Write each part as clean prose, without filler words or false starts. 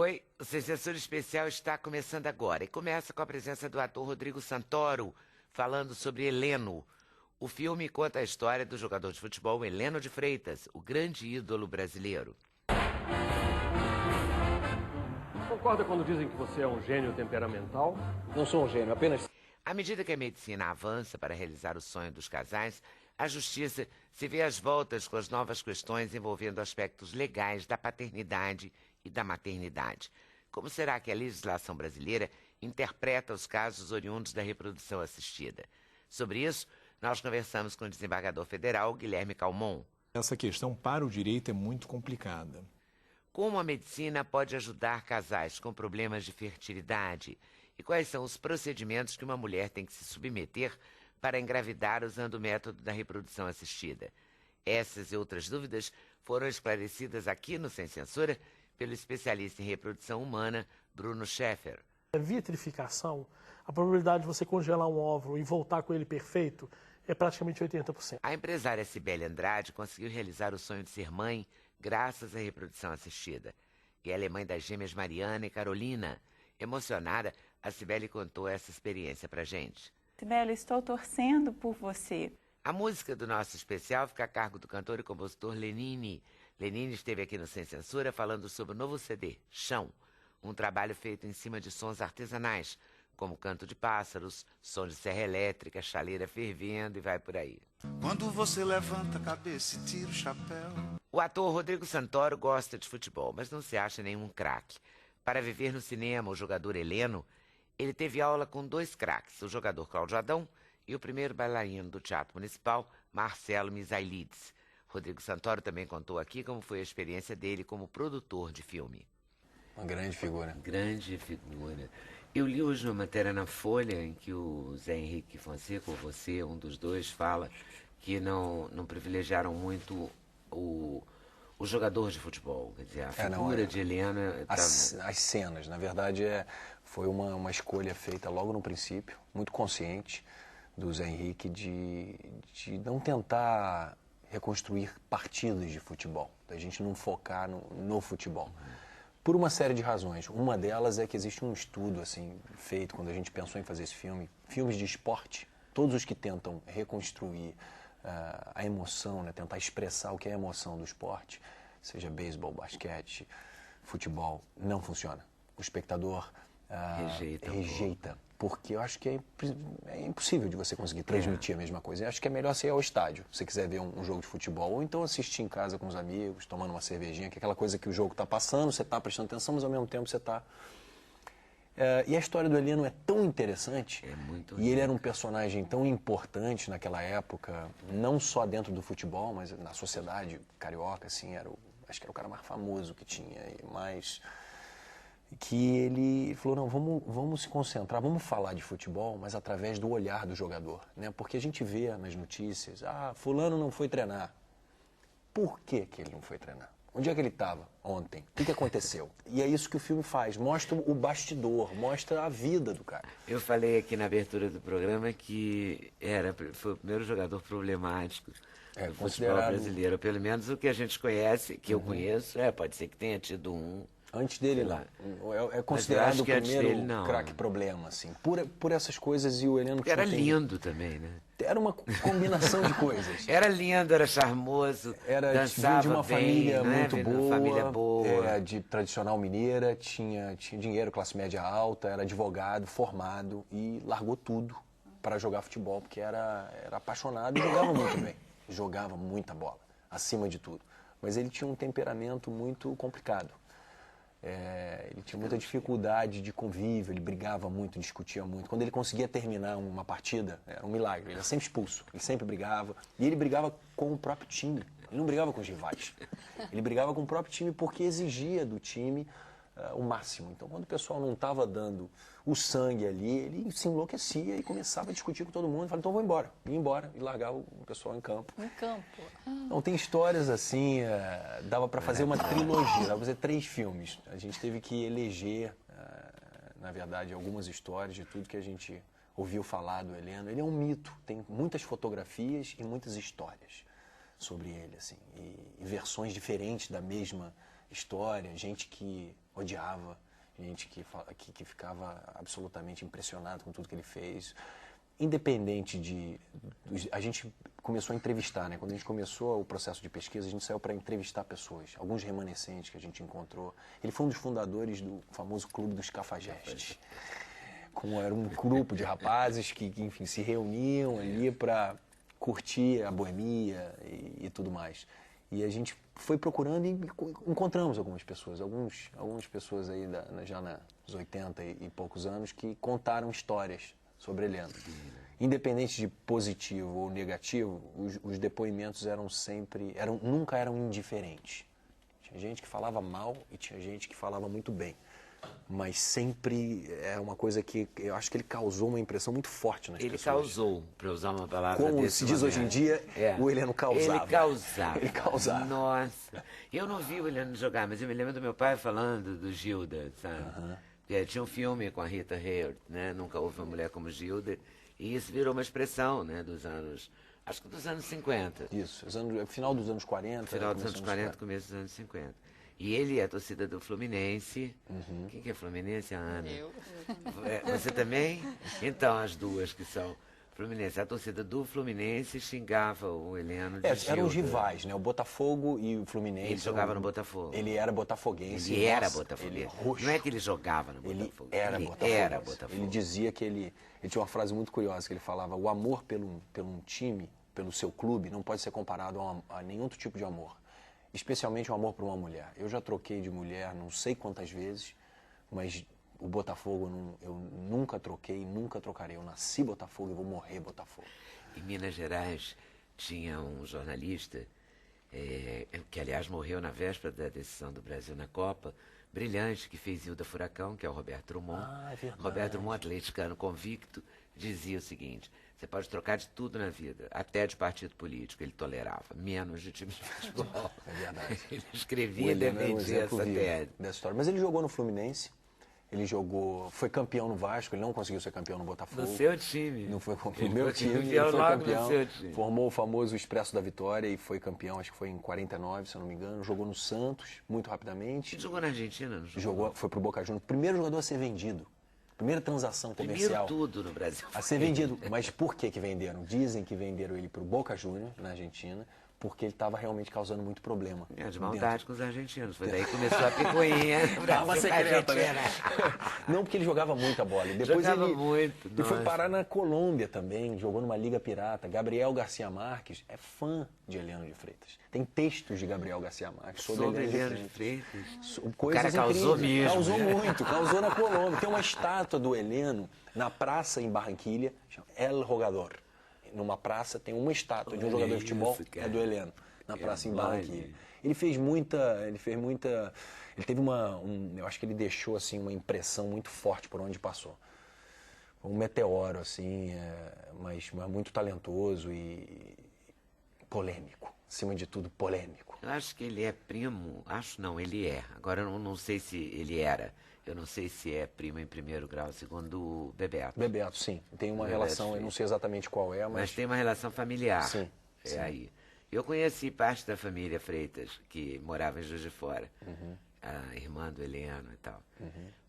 Oi, o Sem Censura Especial está começando agora e começa com a presença do ator Rodrigo Santoro, falando sobre Heleno. O filme conta a história do jogador de futebol Heleno de Freitas, o grande ídolo brasileiro. Concorda quando dizem que você é um gênio temperamental? Não sou um gênio, apenas... À medida que a medicina avança para realizar o sonho dos casais, a justiça se vê às voltas com as novas questões envolvendo aspectos legais da paternidade e da maternidade. Como será que a legislação brasileira interpreta os casos oriundos da reprodução assistida? Sobre isso, nós conversamos com o desembargador federal Guilherme Calmon. Essa questão para o direito é muito complicada. Como a medicina pode ajudar casais com problemas de fertilidade? E quais são os procedimentos que uma mulher tem que se submeter para engravidar usando o método da reprodução assistida? Essas e outras dúvidas foram esclarecidas aqui no Sem Censura pelo especialista em reprodução humana, Bruno Scheffer. A vitrificação, a probabilidade de você congelar um óvulo e voltar com ele perfeito é praticamente 80%. A empresária Cibele Andrade conseguiu realizar o sonho de ser mãe graças à reprodução assistida. E ela é mãe das gêmeas Mariana e Carolina. Emocionada, a Cibele contou essa experiência pra gente. Cibele, estou torcendo por você. A música do nosso especial fica a cargo do cantor e compositor Lenine. Lenine esteve aqui no Sem Censura falando sobre o novo CD, Chão, um trabalho feito em cima de sons artesanais, como canto de pássaros, som de serra elétrica, chaleira fervendo e vai por aí. Quando você levanta a cabeça e tira o chapéu. O ator Rodrigo Santoro gosta de futebol, mas não se acha nenhum craque. Para viver no cinema o jogador Heleno, ele teve aula com dois craques, o jogador Cláudio Adão e o primeiro bailarino do Teatro Municipal, Marcelo Misailides. Rodrigo Santoro também contou aqui como foi a experiência dele como produtor de filme. Uma grande figura. Grande figura. Eu li hoje uma matéria na Folha em que o Zé Henrique Fonseca, ou você, um dos dois, fala que não privilegiaram muito o jogador de futebol. Quer dizer, a figura de Helena... As cenas, na verdade, foi uma escolha feita logo no princípio, muito consciente, do Zé Henrique, de não tentar reconstruir partidas de futebol, da gente não focar no futebol. Por uma série de razões. Uma delas é que existe um estudo assim, feito quando a gente pensou em fazer esse filme. Filmes de esporte, todos os que tentam reconstruir a emoção, né, tentar expressar o que é a emoção do esporte, seja beisebol, basquete, futebol, não funciona. O espectador rejeita, porque eu acho que é impossível de você conseguir transmitir a mesma coisa. Eu acho que é melhor você ir ao estádio, se você quiser ver um jogo de futebol, ou então assistir em casa com os amigos, tomando uma cervejinha, que é aquela coisa que o jogo está passando, você está prestando atenção, mas ao mesmo tempo você está... E a história do Heleno é tão interessante, e ele era um personagem tão importante naquela época, não só dentro do futebol, mas na sociedade carioca, assim, acho que era o cara mais famoso que tinha, mais... que ele falou, não, vamos se concentrar, vamos falar de futebol, mas através do olhar do jogador, né? Porque a gente vê nas notícias, fulano não foi treinar. Por que ele não foi treinar? Onde é que ele estava ontem? O que aconteceu? E é isso que o filme faz, mostra o bastidor, mostra a vida do cara. Eu falei aqui na abertura do programa que foi o primeiro jogador problemático do futebol brasileiro, pelo menos o que a gente conhece, que eu conheço, pode ser que tenha tido um... Antes dele, lá. É considerado o primeiro craque problema, assim. Por essas coisas, e o Heleno... Era lindo também, né? Era uma combinação de coisas. Era lindo, era charmoso, dançava de uma família bem, muito família boa. De tradicional mineira, tinha dinheiro, classe média alta, era advogado, formado, e largou tudo para jogar futebol, porque era apaixonado e jogava muito bem. Jogava muita bola, acima de tudo. Mas ele tinha um temperamento muito complicado. Ele tinha muita dificuldade de convívio, ele brigava muito, discutia muito. Quando ele conseguia terminar uma partida, era um milagre, ele era sempre expulso, ele sempre brigava. E ele brigava com o próprio time, ele não brigava com os rivais. Ele brigava com o próprio time porque exigia do time o máximo. Então, quando o pessoal não estava dando o sangue ali, ele se enlouquecia e começava a discutir com todo mundo. Falava, então vou embora. Ia embora e largava o pessoal em campo. Em campo. Então, tem histórias assim, dava para fazer uma trilogia, dava para fazer 3 filmes. A gente teve que eleger, na verdade, algumas histórias de tudo que a gente ouviu falar do Heleno. Ele é um mito, tem muitas fotografias e muitas histórias sobre ele, assim, e versões diferentes da mesma história, gente que odiava, gente que ficava absolutamente impressionado com tudo que ele fez. Independente a gente começou a entrevistar, né? Quando a gente começou o processo de pesquisa, a gente saiu para entrevistar pessoas, alguns remanescentes que a gente encontrou. Ele foi um dos fundadores do famoso Clube dos Cafajestes. Era um grupo de rapazes que, enfim, se reuniam ali para curtir a boemia e tudo mais. E a gente foi procurando e encontramos algumas pessoas, algumas pessoas aí já nos 80 e poucos anos que contaram histórias sobre Heleno. Independente de positivo ou negativo, os depoimentos nunca eram indiferentes. Tinha gente que falava mal e tinha gente que falava muito bem. Mas sempre é uma coisa que eu acho que ele causou uma impressão muito forte nas pessoas. Ele causou, para usar uma palavra Como desse se diz hoje em dia, o Heleno causava. Ele causava. Nossa. Eu não vi o Heleno jogar, mas eu me lembro do meu pai falando do Gilda, sabe? Tinha um filme com a Rita Hayworth, né? Nunca houve uma mulher como Gilda. E isso virou uma expressão, né? Acho que dos anos 50. Isso, final dos anos 40. Final dos anos 40, começo dos anos 50. E ele é a torcida do Fluminense. Quem que é Fluminense? A Ana. Eu. Você também? Então, as duas que são Fluminense. A torcida do Fluminense xingava o Heleno de Gilda. Eram os rivais, né? O Botafogo e o Fluminense. Ele jogava no Botafogo. Ele era botafoguense. Ele era botafoguense. Não é que ele jogava no Botafogo. Ele era Botafogo. Ele dizia que ele tinha uma frase muito curiosa, que ele falava: o amor pelo time, pelo seu clube, não pode ser comparado a nenhum outro tipo de amor. Especialmente o amor por uma mulher. Eu já troquei de mulher não sei quantas vezes, mas o Botafogo eu nunca troquei, nunca trocarei. Eu nasci Botafogo e vou morrer Botafogo. Em Minas Gerais tinha um jornalista, que aliás morreu na véspera da decisão do Brasil na Copa, brilhante, que fez Hilda Furacão, que é o Roberto Drummond. É verdade. Roberto Drummond, atleticano convicto, dizia o seguinte: você pode trocar de tudo na vida, até de partido político ele tolerava, menos de time de futebol. É verdade. Ele escrevia e defendia essa tese. Dessa história. Mas ele jogou no Fluminense, foi campeão no Vasco, ele não conseguiu ser campeão no Botafogo. No seu time. Não foi no meu time, ele foi campeão. Formou o famoso Expresso da Vitória e foi campeão, acho que foi em 49, se eu não me engano. Jogou no Santos, muito rapidamente. Ele jogou na Argentina, não jogou? Foi pro Boca Juniors. Primeiro jogador a ser vendido. Primeira transação comercial. Primeiro tudo no Brasil. A ser vendido. Mas por que venderam? Dizem que venderam ele para o Boca Juniors, na Argentina, porque ele estava realmente causando muito problema. De maldade com os argentinos. Foi daí que começou a picuinha. Tava secreta, né? Não, porque ele jogava muita bola. Depois ele foi parar na Colômbia também, jogou numa Liga Pirata. Gabriel Garcia Marques é fã de Heleno de Freitas. Tem textos de Gabriel Garcia Marques sobre Heleno de Freitas. O cara causou mesmo. Causou muito, causou na Colômbia. Tem uma estátua do Heleno na praça em Barranquilha, chama El Jogador. Numa praça tem uma estátua de um jogador de futebol, é do Heleno, na praça em Barranquilla. Ele teve eu acho que ele deixou assim uma impressão muito forte por onde passou. Um meteoro assim, mas muito talentoso e polêmico, acima de tudo polêmico. Eu acho que ele é primo, ele é. Agora eu não sei se ele era. Eu não sei se é primo em primeiro grau, segundo o Bebeto. Bebeto, sim. Tem uma relação, eu não sei exatamente qual é, mas tem uma relação familiar. Sim. Aí. Eu conheci parte da família Freitas, que morava em Juiz de Fora. A irmã do Heleno e tal.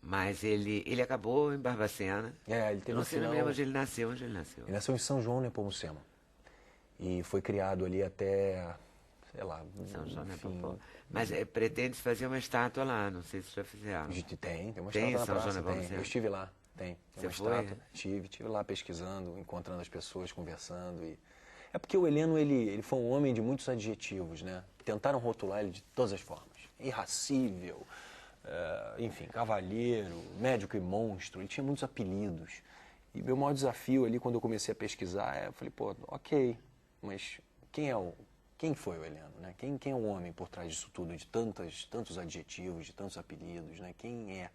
Mas ele acabou em Barbacena. Ele teve não sei mesmo onde ele nasceu. Ele nasceu em São João Nepomuceno. E foi criado ali até, sei lá... São João Nepomuceno. Mas pretende fazer uma estátua lá, não sei se já fizeram. Tem uma estátua na praça, tem. Eu estive lá, tem Você uma foi? estátua. Estive lá pesquisando, encontrando as pessoas, conversando. É porque o Heleno, ele foi um homem de muitos adjetivos, né? Tentaram rotular ele de todas as formas. Irracível, enfim, cavalheiro, médico e monstro. Ele tinha muitos apelidos. E meu maior desafio ali, quando eu comecei a pesquisar, eu falei, ok, mas quem foi o Heleno, né? Quem é o homem por trás disso tudo, de tantos adjetivos, de tantos apelidos, né? Quem é?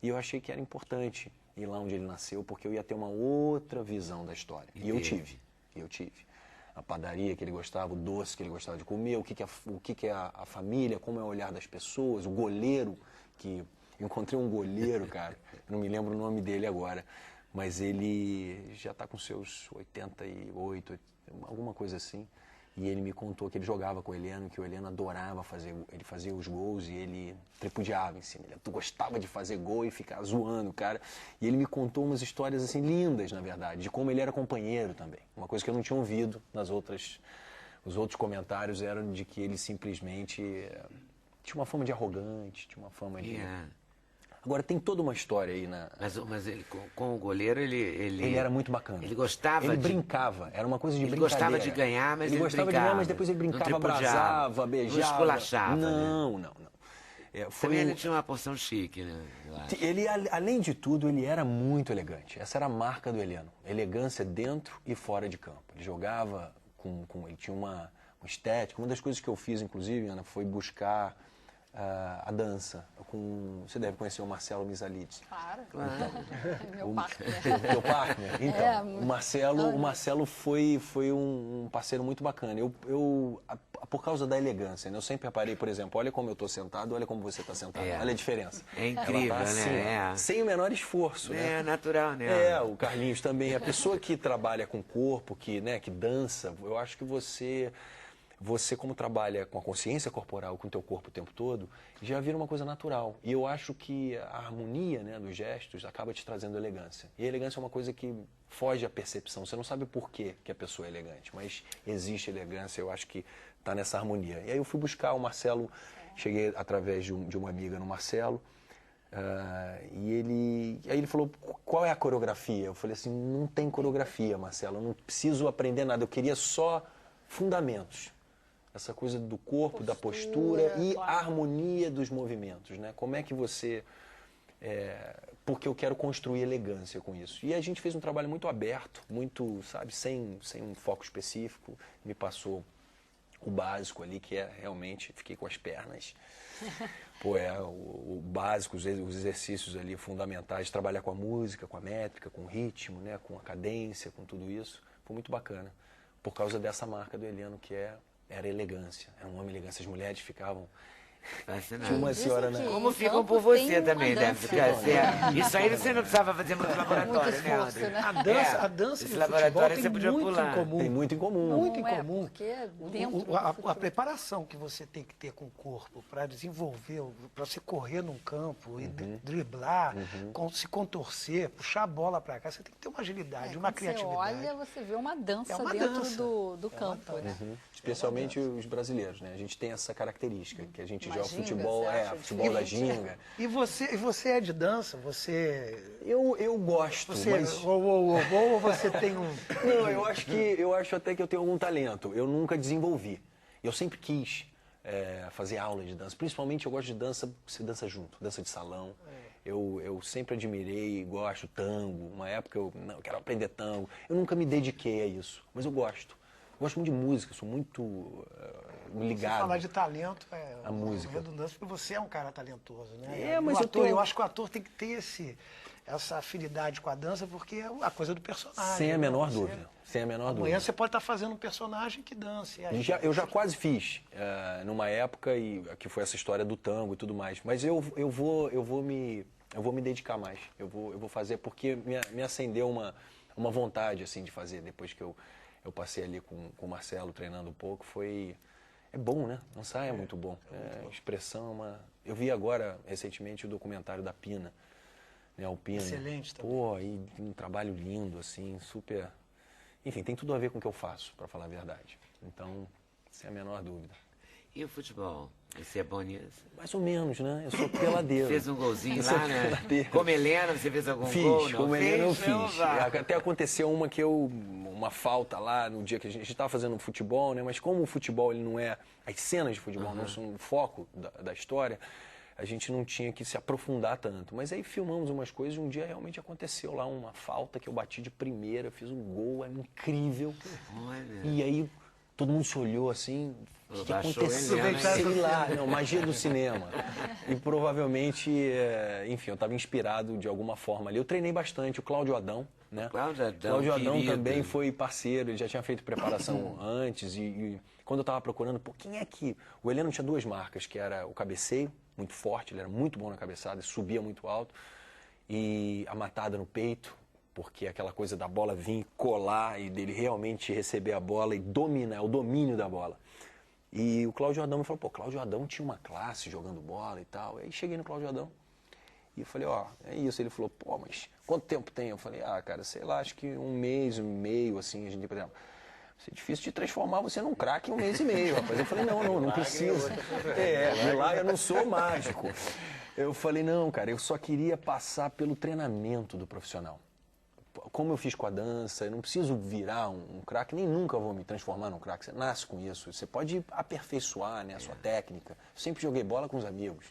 E eu achei que era importante ir lá onde ele nasceu, porque eu ia ter uma outra visão da história. E eu tive. A padaria que ele gostava, o doce que ele gostava de comer, o que é a família, como é o olhar das pessoas, o goleiro, eu encontrei um goleiro, cara, não me lembro o nome dele agora, mas ele já está com seus 88, alguma coisa assim. E ele me contou que ele jogava com o Heleno, que o Heleno adorava fazer, ele fazia os gols e ele tripudiava em cima. Ele gostava de fazer gol e ficar zoando o cara. E ele me contou umas histórias assim lindas, na verdade, de como ele era companheiro também. Uma coisa que eu não tinha ouvido nas outras... Os outros comentários eram de que ele simplesmente tinha uma fama de arrogante, tinha uma fama de... Agora, tem toda uma história aí na... Mas ele, com o goleiro, Ele era muito bacana. Ele gostava Ele brincava, era uma coisa de Ele brincadeira. gostava de ganhar, mas ele gostava de ganhar, mas depois ele brincava, abraçava, beijava. Não esculachava, Não. Também ele tinha uma porção chique, né? Ele, além de tudo, ele era muito elegante. Essa era a marca do Heleno. Elegância dentro e fora de campo. Ele jogava ele tinha uma estética. Uma das coisas que eu fiz, inclusive, Ana, foi buscar a dança. Você deve conhecer o Marcelo Misalides. Claro. Então, Meu partner. Teu partner? Então, o Marcelo foi um parceiro muito bacana. Por causa da elegância, né? Eu sempre reparei, por exemplo, olha como eu estou sentado, olha como você está sentado. Olha a diferença. É incrível, tá assim, né? Sem o menor esforço. É natural, né? O Carlinhos também. A pessoa que trabalha com o corpo, que dança, eu acho que você, como trabalha com a consciência corporal, com o teu corpo o tempo todo, já vira uma coisa natural. E eu acho que a harmonia, né, dos gestos acaba te trazendo elegância. E a elegância é uma coisa que foge à percepção. Você não sabe por que a pessoa é elegante, mas existe elegância, eu acho que está nessa harmonia. E aí eu fui buscar o Marcelo, cheguei através de uma amiga no Marcelo, aí ele falou, qual é a coreografia? Eu falei assim, não tem coreografia, Marcelo, eu não preciso aprender nada, eu queria só fundamentos. Essa coisa do corpo, da postura e a harmonia dos movimentos, né? Como é que você... porque eu quero construir elegância com isso. E a gente fez um trabalho muito aberto, muito, sabe, sem um foco específico. Me passou o básico ali, que é realmente... Fiquei com as pernas. O básico, os exercícios ali fundamentais, trabalhar com a música, com a métrica, com o ritmo, né? Com a cadência, com tudo isso. Foi muito bacana. Por causa dessa marca do Heleno, que era elegância. Era um homem elegância. As mulheres ficavam... Fascinante. Tinha uma senhora, né? Como ficam por você também, deve ficar certo. Isso aí você não precisava fazer muito laboratório, muito esforço, né? A dança esse e o laboratório futebol você podia tem muito pular. em comum. Tem muito em comum. Muito em Não é, comum. porque dentro A preparação que você tem que ter com o corpo para desenvolver, para você correr num campo e driblar, se contorcer, puxar a bola para cá, você tem que ter uma agilidade, uma criatividade. Você olha, você vê uma dança uma dentro dança. do campo, né? Especialmente os brasileiros, né? A gente tem essa característica, que a gente Uma joga ginga, futebol, você acha futebol da diferente? ginga. E você é de dança? Você... Eu gosto, mas... Ou você tem um... Não, eu acho até que eu tenho algum talento. Eu nunca desenvolvi. Eu sempre quis fazer aula de dança. Principalmente eu gosto de dança, você dança junto, dança de salão. Eu sempre admirei, gosto tango. Uma época eu quero aprender tango. Eu nunca me dediquei a isso, mas eu gosto. Eu gosto muito de música, sou muito ligado. Você falar de talento a música. Redundância, porque você é um cara talentoso, né? Mas eu acho que o ator tem que ter essa afinidade com a dança, porque é a coisa do personagem. Sem a menor né? dúvida. Sem a menor Amanhã dúvida. você pode estar fazendo um personagem que dance. Eu já quase fiz, numa época que foi essa história do tango e tudo mais. Mas eu vou me dedicar mais. Eu vou fazer porque me acendeu uma vontade assim de fazer depois que eu passei ali com o Marcelo treinando um pouco. É bom, né? Dançar é muito bom. Expressão, eu vi agora recentemente o documentário da Pina. Né, o Pina. Excelente também. E um trabalho lindo, assim, super... Enfim, tem tudo a ver com o que eu faço, para falar a verdade. Então, sem a menor dúvida. E o futebol? Você é bom nisso? Mais ou menos, né? Eu sou peladeiro. Fez um golzinho Eu sou lá, né? peladeiro. Como Helena, você fez algum gol? Não? Como Helena eu Não, fiz. vá. Até aconteceu uma falta lá no dia que a gente estava fazendo futebol, né? Mas como o futebol ele não é... As cenas de futebol não são o foco da história, a gente não tinha que se aprofundar tanto. Mas aí filmamos umas coisas e um dia realmente aconteceu lá uma falta que eu bati de primeira, fiz um gol, é incrível. Olha. E aí todo mundo se olhou assim, o que Baixou aconteceu? ele, né? Sei lá, não, magia do cinema. E provavelmente, enfim, eu estava inspirado de alguma forma ali. Eu treinei bastante, o Cláudio Adão, né? Cláudio Adão querido. também foi parceiro, ele já tinha feito preparação antes e quando eu estava procurando, quem é que... O Heleno tinha duas marcas, que era o cabeceio, muito forte, ele era muito bom na cabeçada, subia muito alto, e a matada no peito, porque aquela coisa da bola vir e colar e dele realmente receber a bola e dominar, o domínio da bola. E o Cláudio Jordão me falou, pô, Cláudio Jordão tinha uma classe jogando bola e tal. Aí cheguei no Cláudio Jordão e eu falei, ó, é isso. Ele falou, pô, mas quanto tempo tem? Eu falei, cara, sei lá, acho que 1 mês, 1 mês e meio, assim, a gente, por exemplo, vai ser difícil de transformar você num craque em 1 mês e meio, rapaz. Eu falei, não precisa. Milagre, eu não sou mágico. Eu falei, não, cara, eu só queria passar pelo treinamento do profissional. Como eu fiz com a dança, eu não preciso virar um craque, nem nunca vou me transformar num craque. Você nasce com isso. Você pode aperfeiçoar, né, a sua técnica. Eu sempre joguei bola com os amigos.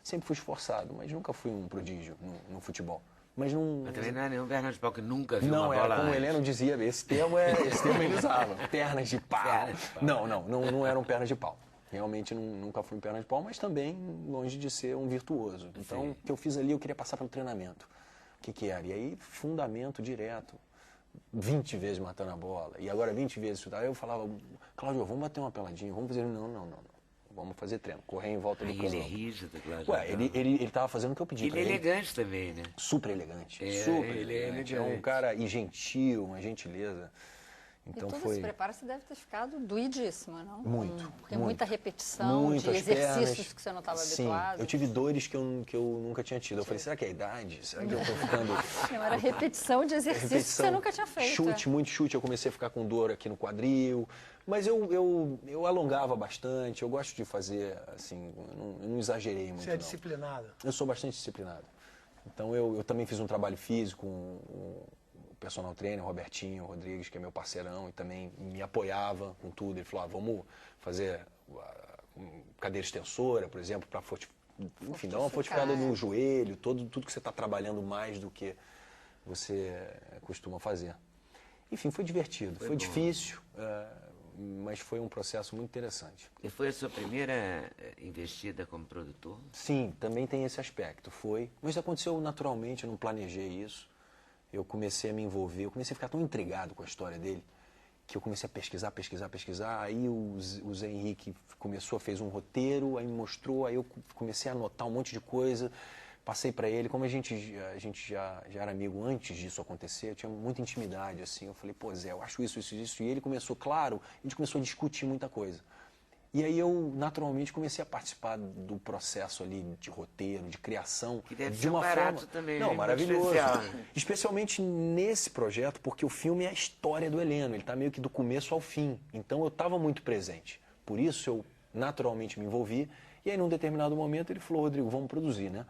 Sempre fui esforçado, mas nunca fui um prodígio no futebol. Mas também não é nenhum perna de pau que nunca viu uma bola. Não, era como o Heleno dizia, esse termo ele usava, pernas de pau. Não eram pernas de pau. Realmente nunca fui um perna de pau, mas também longe de ser um virtuoso. Então, o que eu fiz ali, eu queria passar pelo treinamento. O que era? E aí, fundamento direto. 20 vezes matando a bola. E agora 20 vezes chutar. Aí eu falava, Cláudio, vamos bater uma peladinha, vamos fazer... Não. Vamos fazer treino, correr em volta do campo. Ele é rígido, Cláudio. Ele estava fazendo o que eu pedi para ele. Ele é elegante também, né? Super elegante. Ele é elegante. É um cara gentil, uma gentileza. Então e todo esse preparo você deve ter ficado doidíssima, não? Muito. Porque muita repetição de exercícios que você não estava habituado. Eu tive dores que eu nunca tinha tido. Eu falei, será que é a idade? Será que eu estou ficando... Não, era repetição de exercícios que você nunca tinha feito. Muito chute. Eu comecei a ficar com dor aqui no quadril. Mas eu alongava bastante. Eu gosto de fazer, assim, eu não exagerei muito. Você é disciplinado? Eu sou bastante disciplinado. Então eu também fiz um trabalho físico, o personal trainer, Robertinho Rodrigues, que é meu parceirão, e também me apoiava com tudo. Ele falou, vamos fazer cadeira extensora, por exemplo, para dar uma fortificada no joelho, tudo que você está trabalhando mais do que você costuma fazer. Enfim, foi divertido, foi difícil, mas foi um processo muito interessante. E foi a sua primeira investida como produtor? Sim, também tem esse aspecto, foi. Mas aconteceu naturalmente, eu não planejei isso. Eu comecei a me envolver, eu comecei a ficar tão intrigado com a história dele, que eu comecei a pesquisar. Aí o Zé Henrique fez um roteiro, aí me mostrou, aí eu comecei a anotar um monte de coisa, passei para ele. Como a gente já era amigo antes disso acontecer, eu tinha muita intimidade, assim. Eu falei, pô, Zé, eu acho isso. E ele começou, claro, a gente começou a discutir muita coisa. E aí eu, naturalmente, comecei a participar do processo ali de roteiro, de criação. Que deve de ser uma barato forma... também, Não, né? maravilhoso. Especial. Especialmente nesse projeto, porque o filme é a história do Heleno. Ele está meio que do começo ao fim. Então eu estava muito presente. Por isso eu, naturalmente, me envolvi. E aí, num determinado momento, ele falou, Rodrigo, vamos produzir, né?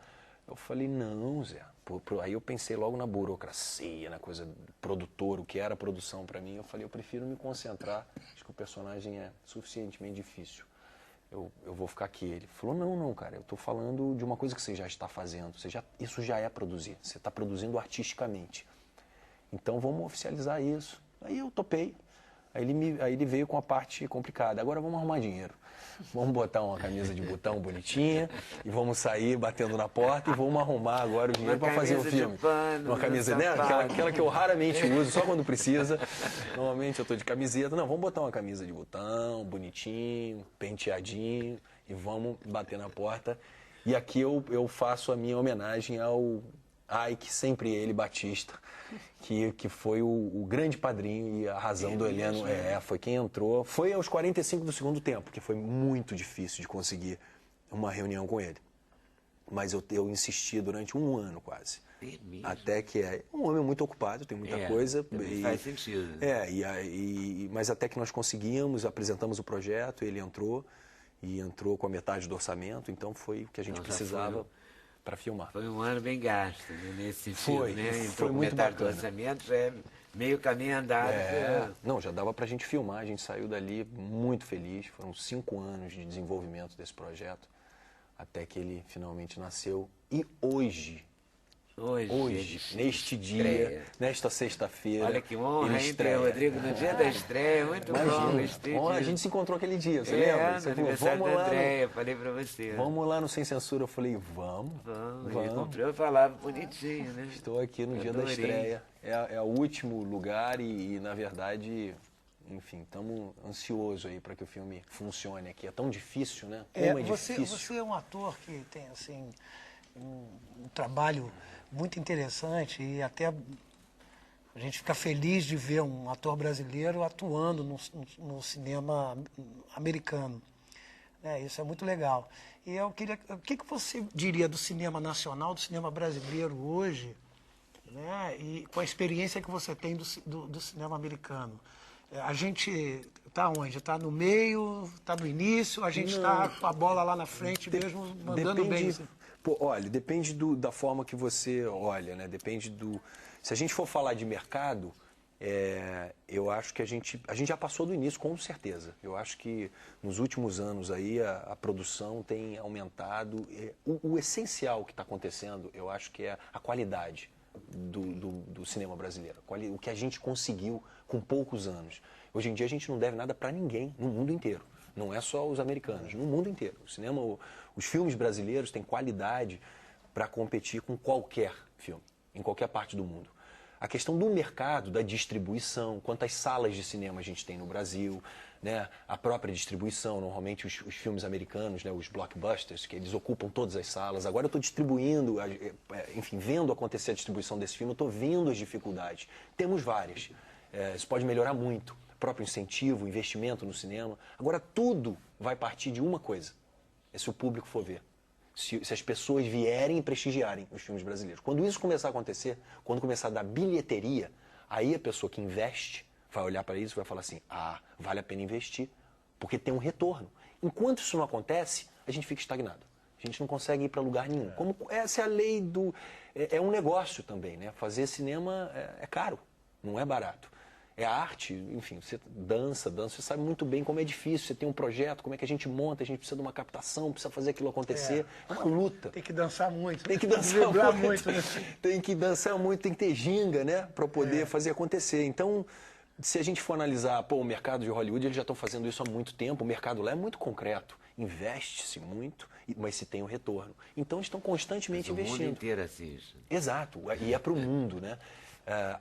Eu falei, não, Zé. Aí eu pensei logo na burocracia, na coisa produtor, o que era produção para mim. Eu falei, eu prefiro me concentrar, acho que o personagem é suficientemente difícil. Eu vou ficar aqui. Ele falou, não, cara, eu estou falando de uma coisa que você já está fazendo. Isso já é produzir, você está produzindo artisticamente. Então vamos oficializar isso. Aí eu topei. Aí ele veio com a parte complicada. Agora vamos arrumar dinheiro. Vamos botar uma camisa de botão bonitinha e vamos sair batendo na porta e vamos arrumar agora o dinheiro para fazer o filme. Pano, uma camisa, né? Aquela que eu raramente uso, só quando precisa. Normalmente eu estou de camiseta. Não, vamos botar uma camisa de botão, bonitinho, penteadinho e vamos bater na porta. E aqui eu faço a minha homenagem ao Ike, sempre ele, Batista, que foi o grande padrinho e a razão do Heleno. Foi quem entrou. Foi aos 45 do segundo tempo, que foi muito difícil de conseguir uma reunião com ele. Mas eu insisti durante 1 ano quase. Até que um homem muito ocupado, tem muita coisa. Faz sentido. Mas até que nós conseguimos, apresentamos o projeto, ele entrou, e entrou com a metade do orçamento, então foi o que a gente precisava para filmar. Foi um ano bem gasto, né, nesse sentido, né? Foi muito metade bacana. do orçamento, já é meio caminho andado. Não, já dava para a gente filmar, a gente saiu dali muito feliz. Foram 5 anos de desenvolvimento desse projeto, até que ele finalmente nasceu. E hoje, neste dia, nesta sexta-feira, olha que honra, hein, Rodrigo, no dia da estreia, muito bom. A gente se encontrou aquele dia, você lembra? No aniversário da Andréia, falei pra você. Vamos lá no Sem Censura, eu falei, vamos. Ele comprou, eu falava bonitinho, né? Estou aqui no dia da estreia, é o último lugar e na verdade... Enfim, estamos ansiosos aí para que o filme funcione aqui. É tão difícil, né? Você é um ator que tem, assim, um trabalho muito interessante e até A gente fica feliz de ver um ator brasileiro atuando no cinema americano. Isso é muito legal. E eu queria... O que você diria do cinema nacional, do cinema brasileiro hoje, né? E com a experiência que você tem do cinema americano? A gente está onde? Está no meio? Está no início? A gente está com a bola lá na frente mesmo, mandando bem? Pô, olha, depende da forma que você olha, né? Depende do... Se a gente for falar de mercado, eu acho que a gente já passou do início, com certeza. Eu acho que nos últimos anos aí a produção tem aumentado. O essencial que está acontecendo, eu acho que é a qualidade do cinema brasileiro. O que a gente conseguiu com poucos anos. Hoje em dia a gente não deve nada para ninguém no mundo inteiro. Não é só os americanos, no mundo inteiro. O cinema, os filmes brasileiros têm qualidade para competir com qualquer filme, em qualquer parte do mundo. A questão do mercado, da distribuição, quantas salas de cinema a gente tem no Brasil, né? A própria distribuição, normalmente os filmes americanos, né? Os blockbusters, que eles ocupam todas as salas. Agora eu estou distribuindo, enfim, vendo acontecer a distribuição desse filme, eu estou vendo as dificuldades. Temos várias. Isso pode melhorar muito. Próprio incentivo, investimento no cinema. Agora tudo vai partir de uma coisa, se o público for ver. Se as pessoas vierem e prestigiarem os filmes brasileiros. Quando isso começar a acontecer, quando começar a dar bilheteria, aí a pessoa que investe vai olhar para isso e vai falar assim, vale a pena investir, porque tem um retorno. Enquanto isso não acontece, a gente fica estagnado. A gente não consegue ir para lugar nenhum. Como essa é a lei do... É um negócio também, né? Fazer cinema é caro, não é barato. É arte, enfim, você dança, você sabe muito bem como é difícil, você tem um projeto, como é que a gente monta, a gente precisa de uma captação, precisa fazer aquilo acontecer, é uma luta. Tem que dançar muito. Tem que dançar muito, né? Tem que dançar muito, tem que ter ginga, né, para poder fazer acontecer. Então, se a gente for analisar, o mercado de Hollywood, eles já estão fazendo isso há muito tempo, o mercado lá é muito concreto, investe-se muito, mas se tem um retorno. Então, eles estão constantemente investindo. O mundo inteiro assiste. Exato, e é para o mundo, né?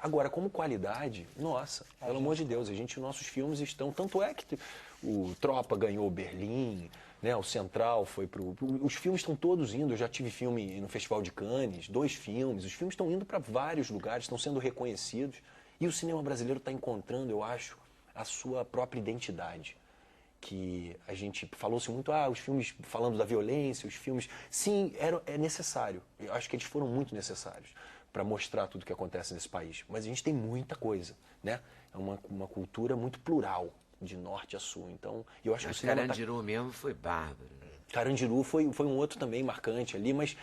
Agora, como qualidade, nossa, pelo amor de Deus, nossos filmes estão... Tanto é que o Tropa ganhou Berlim, né, o Central foi pro... Os filmes estão todos indo, eu já tive filme no Festival de Cannes, 2 filmes, os filmes estão indo para vários lugares, estão sendo reconhecidos, e o cinema brasileiro está encontrando, eu acho, a sua própria identidade. Que a gente falou-se muito, os filmes falando da violência, os filmes... Sim, é necessário, eu acho que eles foram muito necessários para mostrar tudo o que acontece nesse país. Mas a gente tem muita coisa, né? É uma cultura muito plural, de norte a sul. Então, eu acho que o cinema Carandiru mesmo foi bárbaro. Carandiru foi um outro também marcante ali, mas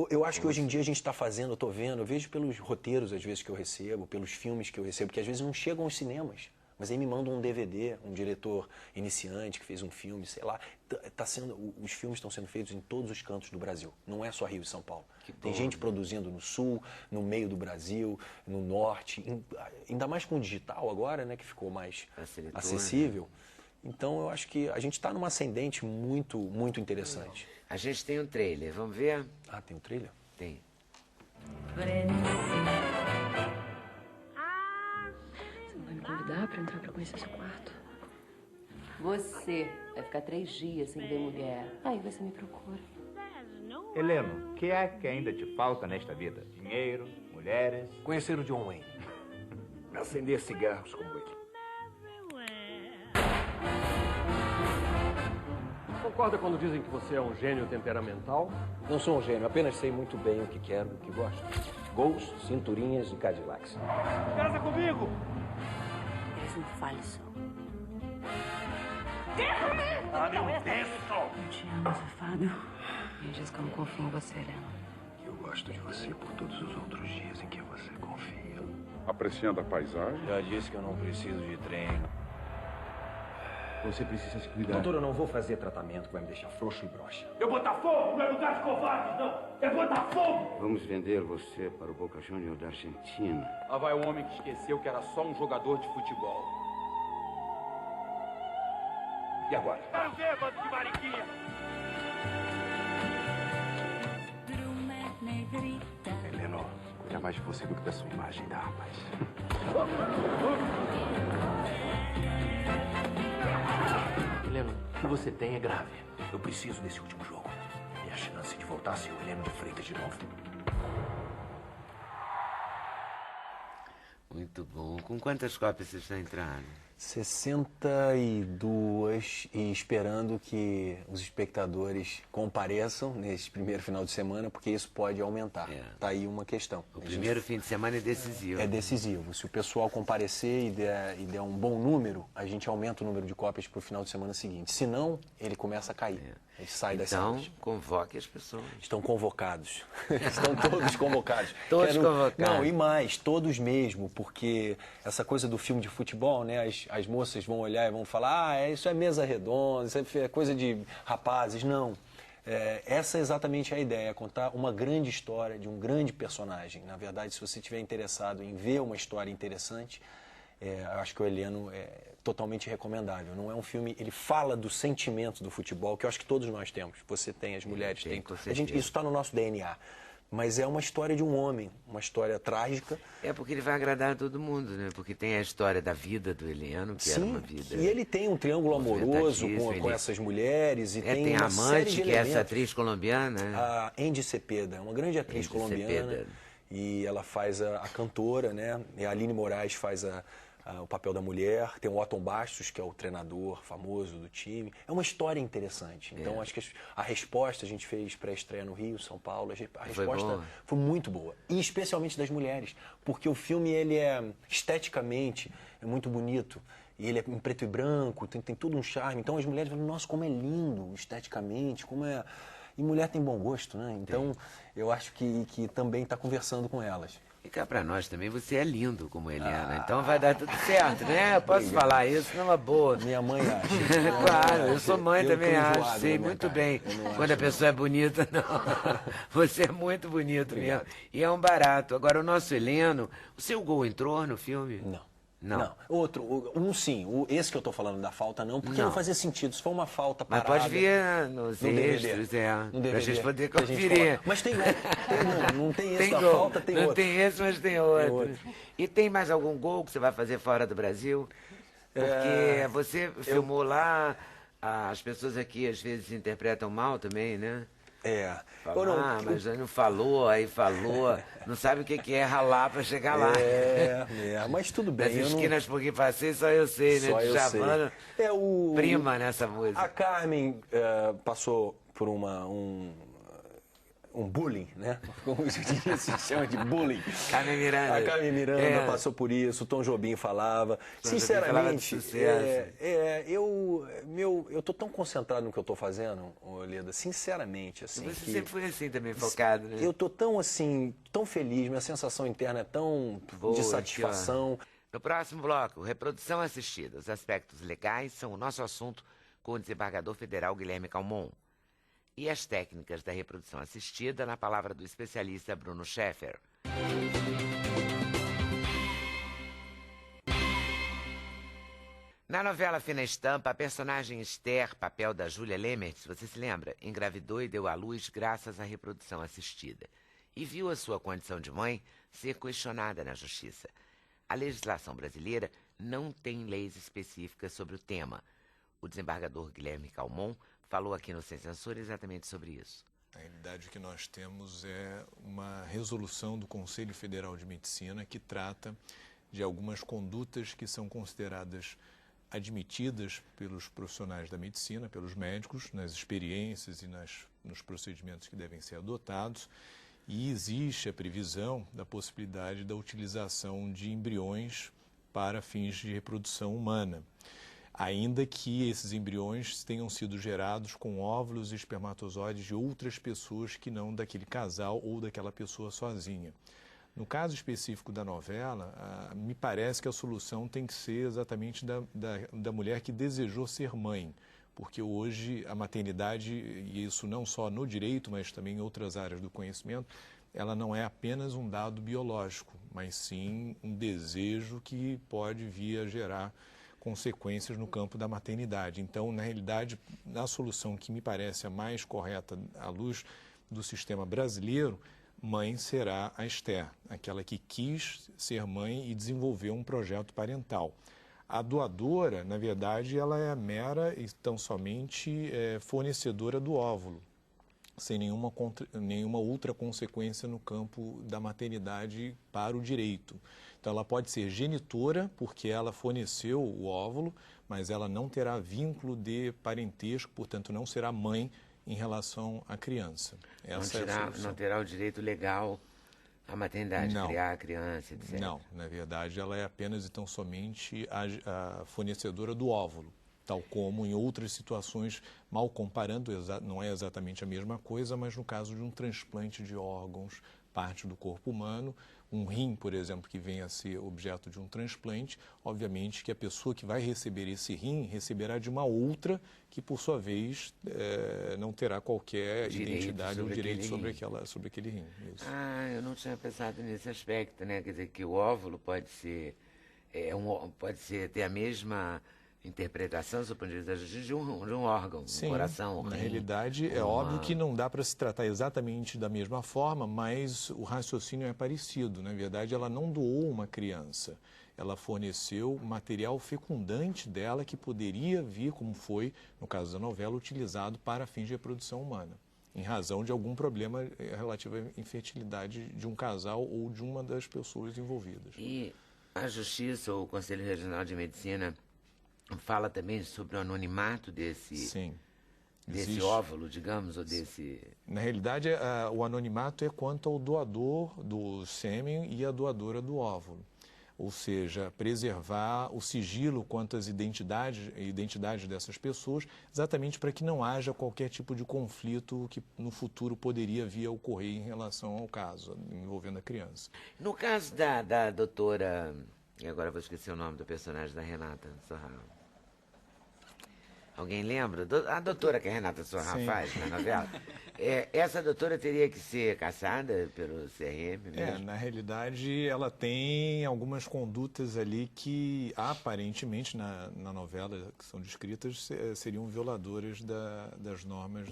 eu acho que hoje em dia a gente está fazendo, eu estou vendo, eu vejo pelos roteiros às vezes que eu recebo, pelos filmes que eu recebo, que às vezes não chegam aos cinemas. Mas aí me mandam um DVD, um diretor iniciante que fez um filme, sei lá. Os filmes estão sendo feitos em todos os cantos do Brasil. Não é só Rio e São Paulo. Tem gente produzindo no sul, no meio do Brasil, no norte. Ainda mais com o digital agora, né, que ficou mais acessível. Então eu acho que a gente está numa ascendente muito, muito interessante. A gente tem um trailer, vamos ver? Tem um trailer? Tem. Convidar pra entrar pra conhecer seu quarto. Você vai ficar 3 dias sem ver mulher. Aí você me procura. Heleno, o que é que ainda te falta nesta vida? Dinheiro, mulheres? Conhecer o John Wayne. Acender cigarros como ele. Concorda quando dizem que você é um gênio temperamental? Não sou um gênio, apenas sei muito bem o que quero e o que gosto. Gols, cinturinhas e Cadillacs. Casa comigo! Eles não falsam. Meu texto! Eu te amo, safado. Me diz que eu não confio em você, Helena. Eu gosto de você por todos os outros dias em que você confia. Apreciando a paisagem? Já disse que eu não preciso de treino. Você precisa se cuidar. Doutor, eu não vou fazer tratamento que vai me deixar frouxo e broxa. Eu botar fogo não é lugar de covardes, não! É botar fogo! Vamos vender você para o Boca Juniors da Argentina. Lá vai o homem que esqueceu que era só um jogador de futebol. E agora? Quero ver, bando de mariquinha! Heleno, cuida mais de você do que da sua imagem, tá, rapaz? Heleno, o que você tem é grave. Eu preciso desse último jogo. É a chance de voltar a ser o Heleno de Freitas de novo. Muito bom. Com quantas cópias vocês estão entrando? 62, e esperando que os espectadores compareçam nesse primeiro final de semana, porque isso pode aumentar. Tá aí uma questão. O primeiro fim de semana é decisivo. É decisivo. Se o pessoal comparecer e der um bom número, a gente aumenta o número de cópias para o final de semana seguinte. Se não, ele começa a cair. Ele sai das salas. Então, convoque as pessoas. Estão convocados. Estão todos convocados. Todos convocados. Não, e mais, todos mesmo, porque essa coisa do filme de futebol, né? As moças vão olhar e vão falar, isso é mesa redonda, isso é coisa de rapazes. Não. Essa é exatamente a ideia, é contar uma grande história de um grande personagem. Na verdade, se você estiver interessado em ver uma história interessante, eu acho que o Heleno é totalmente recomendável. Não é um filme, ele fala do sentimento do futebol, que eu acho que todos nós temos. Você tem, as mulheres têm. Isso está no nosso DNA. Mas é uma história de um homem, uma história trágica. Porque ele vai agradar a todo mundo, né? Porque tem a história da vida do Heleno, que era uma vida... E ele tem um triângulo amoroso com essas mulheres. E tem a amante, que é essa atriz colombiana. A Andy Cepeda, é uma grande atriz colombiana. E ela faz a cantora, né? E a Aline Moraes faz o papel da mulher. Tem o Otton Bastos, que é o treinador famoso do time. É uma história interessante. Então, acho que a resposta a gente fez pré-estreia no Rio, São Paulo. A resposta foi muito boa. E especialmente das mulheres. Porque o filme, ele é esteticamente muito bonito. E ele é em preto e branco, tem todo um charme. Então, as mulheres falam, nossa, como é lindo esteticamente, como é... E mulher tem bom gosto, né? Então, eu acho que também está conversando com elas. E cá pra nós também, você é lindo como Helena, então vai dar tudo certo, né? Eu posso falar isso numa boa. Minha mãe acha. Claro, eu sou mãe também, acho, sei muito bem. Quando a pessoa é bonita, não. Você é muito bonito mesmo. E é um barato. Agora, o nosso Heleno, o seu gol entrou no filme? Não. Sim. Esse que eu tô falando da falta, não, porque não fazia sentido. Se for uma falta parada... Mas pode vir nos extras, pra gente poder conferir. Mas tem outro. Não tem esse da falta, tem outro. Não tem esse, mas tem outro. E tem mais algum gol que você vai fazer fora do Brasil? Porque você filmou lá, as pessoas aqui às vezes interpretam mal também, né? Mas aí não falou, não sabe o que é ralar pra chegar lá. Mas tudo bem. As esquinas por que passei, só eu sei, né? De Javana, prima nessa música. A Carmen passou por um bullying, né? Como se chama de bullying. Carmen Miranda. A Carmen Miranda passou por isso, o Tom Jobim falava. Sinceramente, eu tô tão concentrado no que eu tô fazendo, Leda, sinceramente, assim. Você sempre foi assim também, focado, né? Eu tô tão assim, tão feliz, minha sensação interna é tão de satisfação. No próximo bloco, reprodução assistida. Os aspectos legais são o nosso assunto com o desembargador federal Guilherme Calmon. E as técnicas da reprodução assistida na palavra do especialista Bruno Scheffer. Na novela Fina Estampa, a personagem Esther, papel da Júlia Lemertz, você se lembra, engravidou e deu à luz graças à reprodução assistida. E viu a sua condição de mãe ser questionada na justiça. A legislação brasileira não tem leis específicas sobre o tema. O desembargador Guilherme Calmon falou aqui no Sem Censura exatamente sobre isso. A realidade que nós temos é uma resolução do Conselho Federal de Medicina que trata de algumas condutas que são consideradas admitidas pelos profissionais da medicina, pelos médicos, nas experiências e nos procedimentos que devem ser adotados, e existe a previsão da possibilidade da utilização de embriões para fins de reprodução humana, ainda que esses embriões tenham sido gerados com óvulos e espermatozoides de outras pessoas que não daquele casal ou daquela pessoa sozinha. No caso específico da novela, me parece que a solução tem que ser exatamente da mulher que desejou ser mãe, porque hoje a maternidade, e isso não só no direito, mas também em outras áreas do conhecimento, ela não é apenas um dado biológico, mas sim um desejo que pode vir a gerar consequências no campo da maternidade. Então, na realidade, a solução que me parece a mais correta à luz do sistema brasileiro, mãe será a Esther, aquela que quis ser mãe e desenvolveu um projeto parental. A doadora, na verdade, ela é mera e tão somente fornecedora do óvulo. sem nenhuma outra consequência no campo da maternidade para o direito. Então, ela pode ser genitora, porque ela forneceu o óvulo, mas ela não terá vínculo de parentesco, portanto, não será mãe em relação à criança. Não terá o direito legal à maternidade, criar a criança, etc. Não, na verdade, ela é apenas e tão somente a fornecedora do óvulo, tal como em outras situações, mal comparando, não é exatamente a mesma coisa, mas no caso de um transplante de órgãos, parte do corpo humano, um rim, por exemplo, que venha a ser objeto de um transplante, obviamente que a pessoa que vai receber esse rim receberá de uma outra que, por sua vez, não terá qualquer identidade ou direito sobre aquele rim. Isso. Eu não tinha pensado nesse aspecto, né? Quer dizer, que o óvulo pode ser, ter a mesma interpretação, do ponto de vista de um órgão, Sim, um coração, um rim. Na realidade, é óbvio que não dá para se tratar exatamente da mesma forma, mas o raciocínio é parecido. Na verdade, ela não doou uma criança. Ela forneceu material fecundante dela que poderia vir, como foi, no caso da novela, utilizado para fins de reprodução humana, em razão de algum problema relativo à infertilidade de um casal ou de uma das pessoas envolvidas. E a Justiça, ou o Conselho Regional de Medicina, fala também sobre o anonimato desse óvulo, digamos, ou desse... Na realidade, o anonimato é quanto ao doador do sêmen e a doadora do óvulo. Ou seja, preservar o sigilo quanto às identidades dessas pessoas, exatamente para que não haja qualquer tipo de conflito que no futuro poderia vir a ocorrer em relação ao caso, envolvendo a criança. No caso da doutora... E agora eu vou esquecer o nome do personagem da Renata Sorrah. Alguém lembra? A doutora que a Renata Sorrah faz na novela. Essa doutora teria que ser caçada pelo CRM mesmo? Na realidade, ela tem algumas condutas ali que, aparentemente, na novela que são descritas, seriam violadoras das normas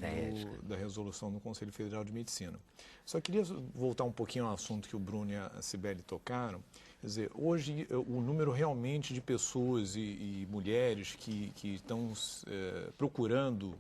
da resolução do Conselho Federal de Medicina. Só queria voltar um pouquinho ao assunto que o Bruno e a Cibele tocaram. Quer dizer, hoje o número realmente de pessoas e mulheres que estão procurando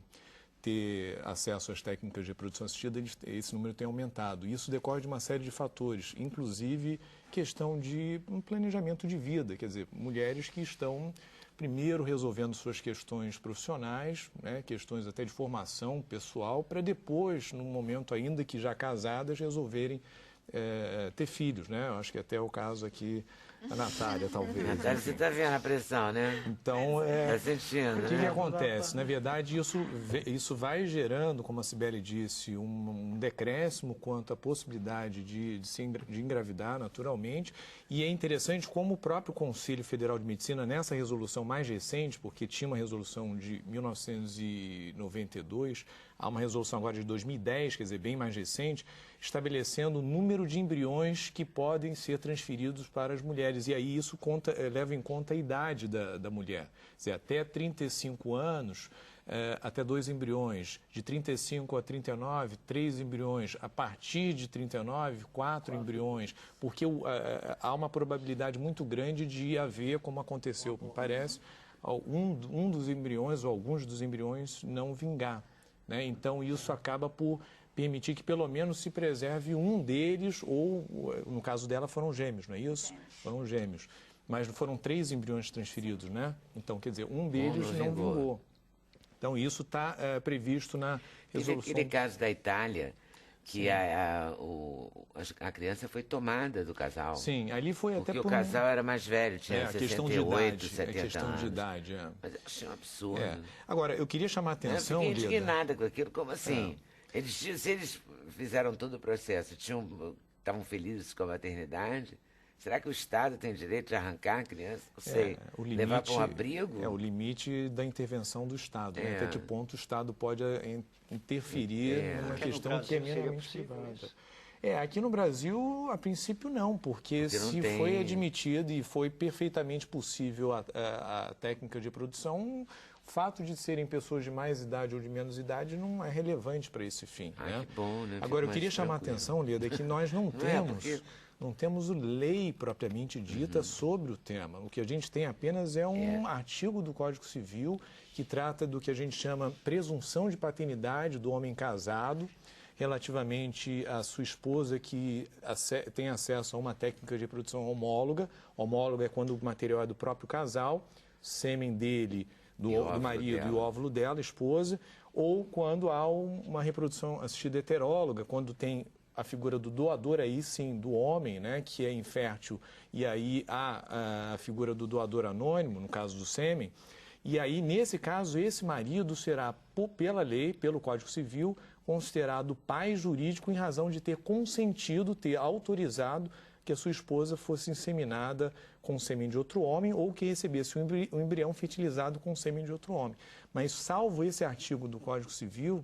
ter acesso às técnicas de reprodução assistida, esse número tem aumentado. Isso decorre de uma série de fatores, inclusive questão de um planejamento de vida, quer dizer, mulheres que estão primeiro resolvendo suas questões profissionais, né, questões até de formação pessoal, para depois, num momento ainda que já casadas, resolverem ter filhos, né? Eu acho que até é o caso aqui da Natália, talvez. Natália, você está vendo a pressão, né? Então, Está sentindo, o que acontece? Na verdade, isso vai gerando, como a Cibele disse, um decréscimo quanto à possibilidade de engravidar naturalmente. E é interessante como o próprio Conselho Federal de Medicina, nessa resolução mais recente, porque tinha uma resolução de 1992, há uma resolução agora de 2010, quer dizer, bem mais recente, estabelecendo o número de embriões que podem ser transferidos para as mulheres. E aí isso leva em conta a idade da mulher. Quer dizer, até 35 anos, até 2 embriões. De 35 a 39, 3 embriões. A partir de 39, 4 embriões. Porque há uma probabilidade muito grande de haver, como aconteceu, me parece, um dos embriões ou alguns dos embriões não vingar. Né? Então, isso acaba por permitir que pelo menos se preserve um deles, ou no caso dela foram gêmeos, não é isso? Foram gêmeos. Mas foram 3 embriões transferidos, né? Então, quer dizer, um deles não vingou. Então, isso está previsto na resolução. Aquele caso da Itália, que a criança foi tomada do casal. Sim, ali foi porque até o casal era mais velho, tinha 68, 70 anos. Questão de idade, Mas eu achei um absurdo. Agora, eu queria chamar a atenção, eu fiquei indignada com aquilo, como assim? Se eles fizeram todo o processo, estavam felizes com a maternidade, será que o Estado tem direito de arrancar a criança? Não sei, levar para um abrigo? É o limite da intervenção do Estado. Né? Até que ponto o Estado pode interferir numa questão que é minimamente privada. Aqui no Brasil, a princípio não, porque se foi admitido e foi perfeitamente possível a técnica de reprodução, o fato de serem pessoas de mais idade ou de menos idade não é relevante para esse fim. Né? Que bom, né? Agora, eu queria chamar a atenção, Leda, que nós não temos lei propriamente dita sobre o tema. O que a gente tem apenas é um artigo do Código Civil que trata do que a gente chama presunção de paternidade do homem casado, relativamente à sua esposa que tem acesso a uma técnica de reprodução homóloga. Homóloga é quando o material é do próprio casal, sêmen dele, do marido e o óvulo dela, esposa, ou quando há uma reprodução assistida heteróloga, quando tem a figura do doador, aí sim, do homem, né, que é infértil, e aí há a figura do doador anônimo, no caso do sêmen. E aí, nesse caso, esse marido será, pela lei, pelo Código Civil, considerado pai jurídico em razão de ter consentido, ter autorizado que a sua esposa fosse inseminada com sêmen de outro homem ou que recebesse um embrião fertilizado com sêmen de outro homem. Mas, salvo esse artigo do Código Civil,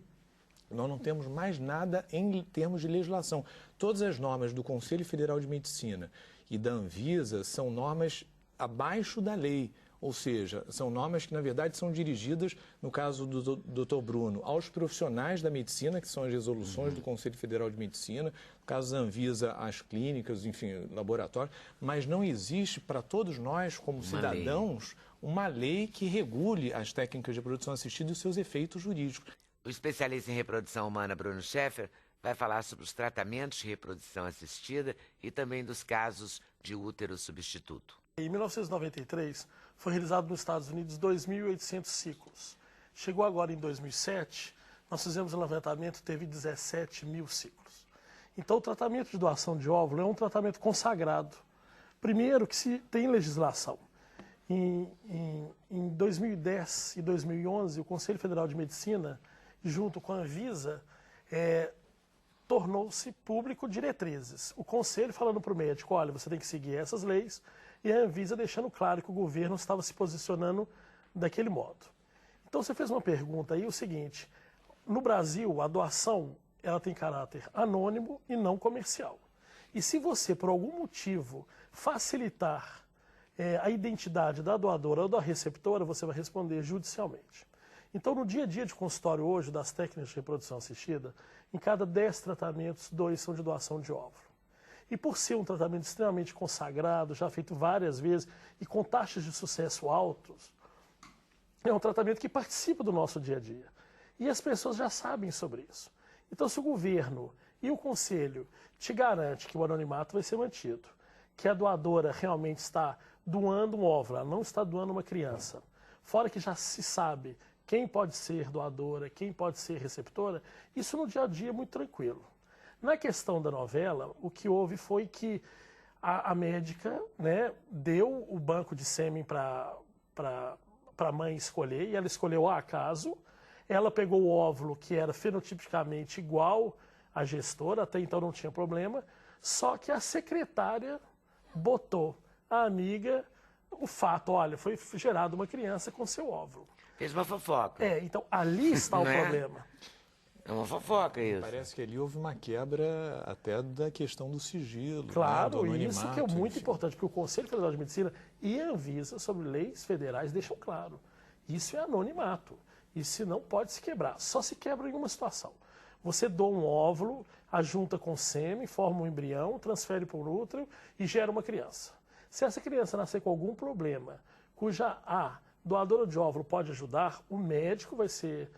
nós não temos mais nada em termos de legislação. Todas as normas do Conselho Federal de Medicina e da Anvisa são normas abaixo da lei. Ou seja, são normas que, na verdade, são dirigidas, no caso do Dr. Bruno, aos profissionais da medicina, que são as resoluções do Conselho Federal de Medicina, no caso da Anvisa, às clínicas, enfim, laboratórios, mas não existe para todos nós, como cidadãos, uma lei que regule as técnicas de reprodução assistida e os seus efeitos jurídicos. O especialista em reprodução humana, Bruno Scheffer, vai falar sobre os tratamentos de reprodução assistida e também dos casos de útero substituto. Em 1993, foi realizado nos Estados Unidos 2.800 ciclos. Chegou agora em 2007, nós fizemos um levantamento, teve 17 mil ciclos. Então, o tratamento de doação de óvulo é um tratamento consagrado. Primeiro, que se tem legislação. Em 2010 e 2011, o Conselho Federal de Medicina, junto com a Anvisa, tornou-se público diretrizes. O Conselho falando para o médico, olha, você tem que seguir essas leis, e a Anvisa deixando claro que o governo estava se posicionando daquele modo. Então, você fez uma pergunta aí, o seguinte, no Brasil, a doação ela tem caráter anônimo e não comercial. E se você, por algum motivo, facilitar a identidade da doadora ou da receptora, você vai responder judicialmente. Então, no dia a dia de consultório hoje, das técnicas de reprodução assistida, em cada 10 tratamentos, 2 são de doação de óvulo. E por ser um tratamento extremamente consagrado, já feito várias vezes e com taxas de sucesso altos, é um tratamento que participa do nosso dia a dia. E as pessoas já sabem sobre isso. Então, se o governo e o conselho te garantem que o anonimato vai ser mantido, que a doadora realmente está doando um óvulo, ela não está doando uma criança, fora que já se sabe quem pode ser doadora, quem pode ser receptora, isso no dia a dia é muito tranquilo. Na questão da novela, o que houve foi que a médica, né, deu o banco de sêmen para a mãe escolher, e ela escolheu a acaso. Ela pegou o óvulo que era fenotipicamente igual à gestora, até então não tinha problema, só que a secretária botou a amiga o fato, olha, foi gerada uma criança com seu óvulo. Fez uma fofoca. Então ali está o problema. É uma fofoca isso. Parece que ali houve uma quebra até da questão do sigilo. Claro, né, do isso que é muito importante, porque o Conselho Federal de Medicina e a Anvisa, sobre leis federais, deixam claro. Isso é anonimato. Isso não pode se quebrar. Só se quebra em uma situação. Você doa um óvulo, ajunta com sêmen, forma um embrião, transfere para o útero e gera uma criança. Se essa criança nascer com algum problema, cuja a doadora de óvulo pode ajudar, o médico vai ser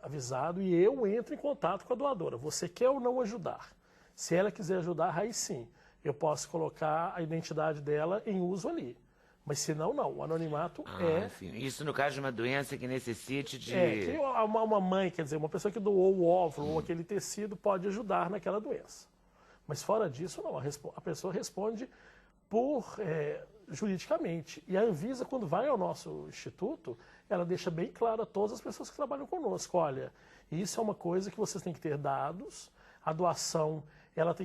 avisado e eu entro em contato com a doadora. Você quer ou não ajudar? Se ela quiser ajudar, aí sim, eu posso colocar a identidade dela em uso ali. Mas se não, não. O anonimato Sim. Isso no caso de uma doença que necessite de... que uma mãe, quer dizer, uma pessoa que doou o óvulo ou aquele tecido pode ajudar naquela doença. Mas fora disso, não. A pessoa responde juridicamente. E a Anvisa, quando vai ao nosso instituto, ela deixa bem claro a todas as pessoas que trabalham conosco. Olha, isso é uma coisa que vocês têm que ter dados. A doação,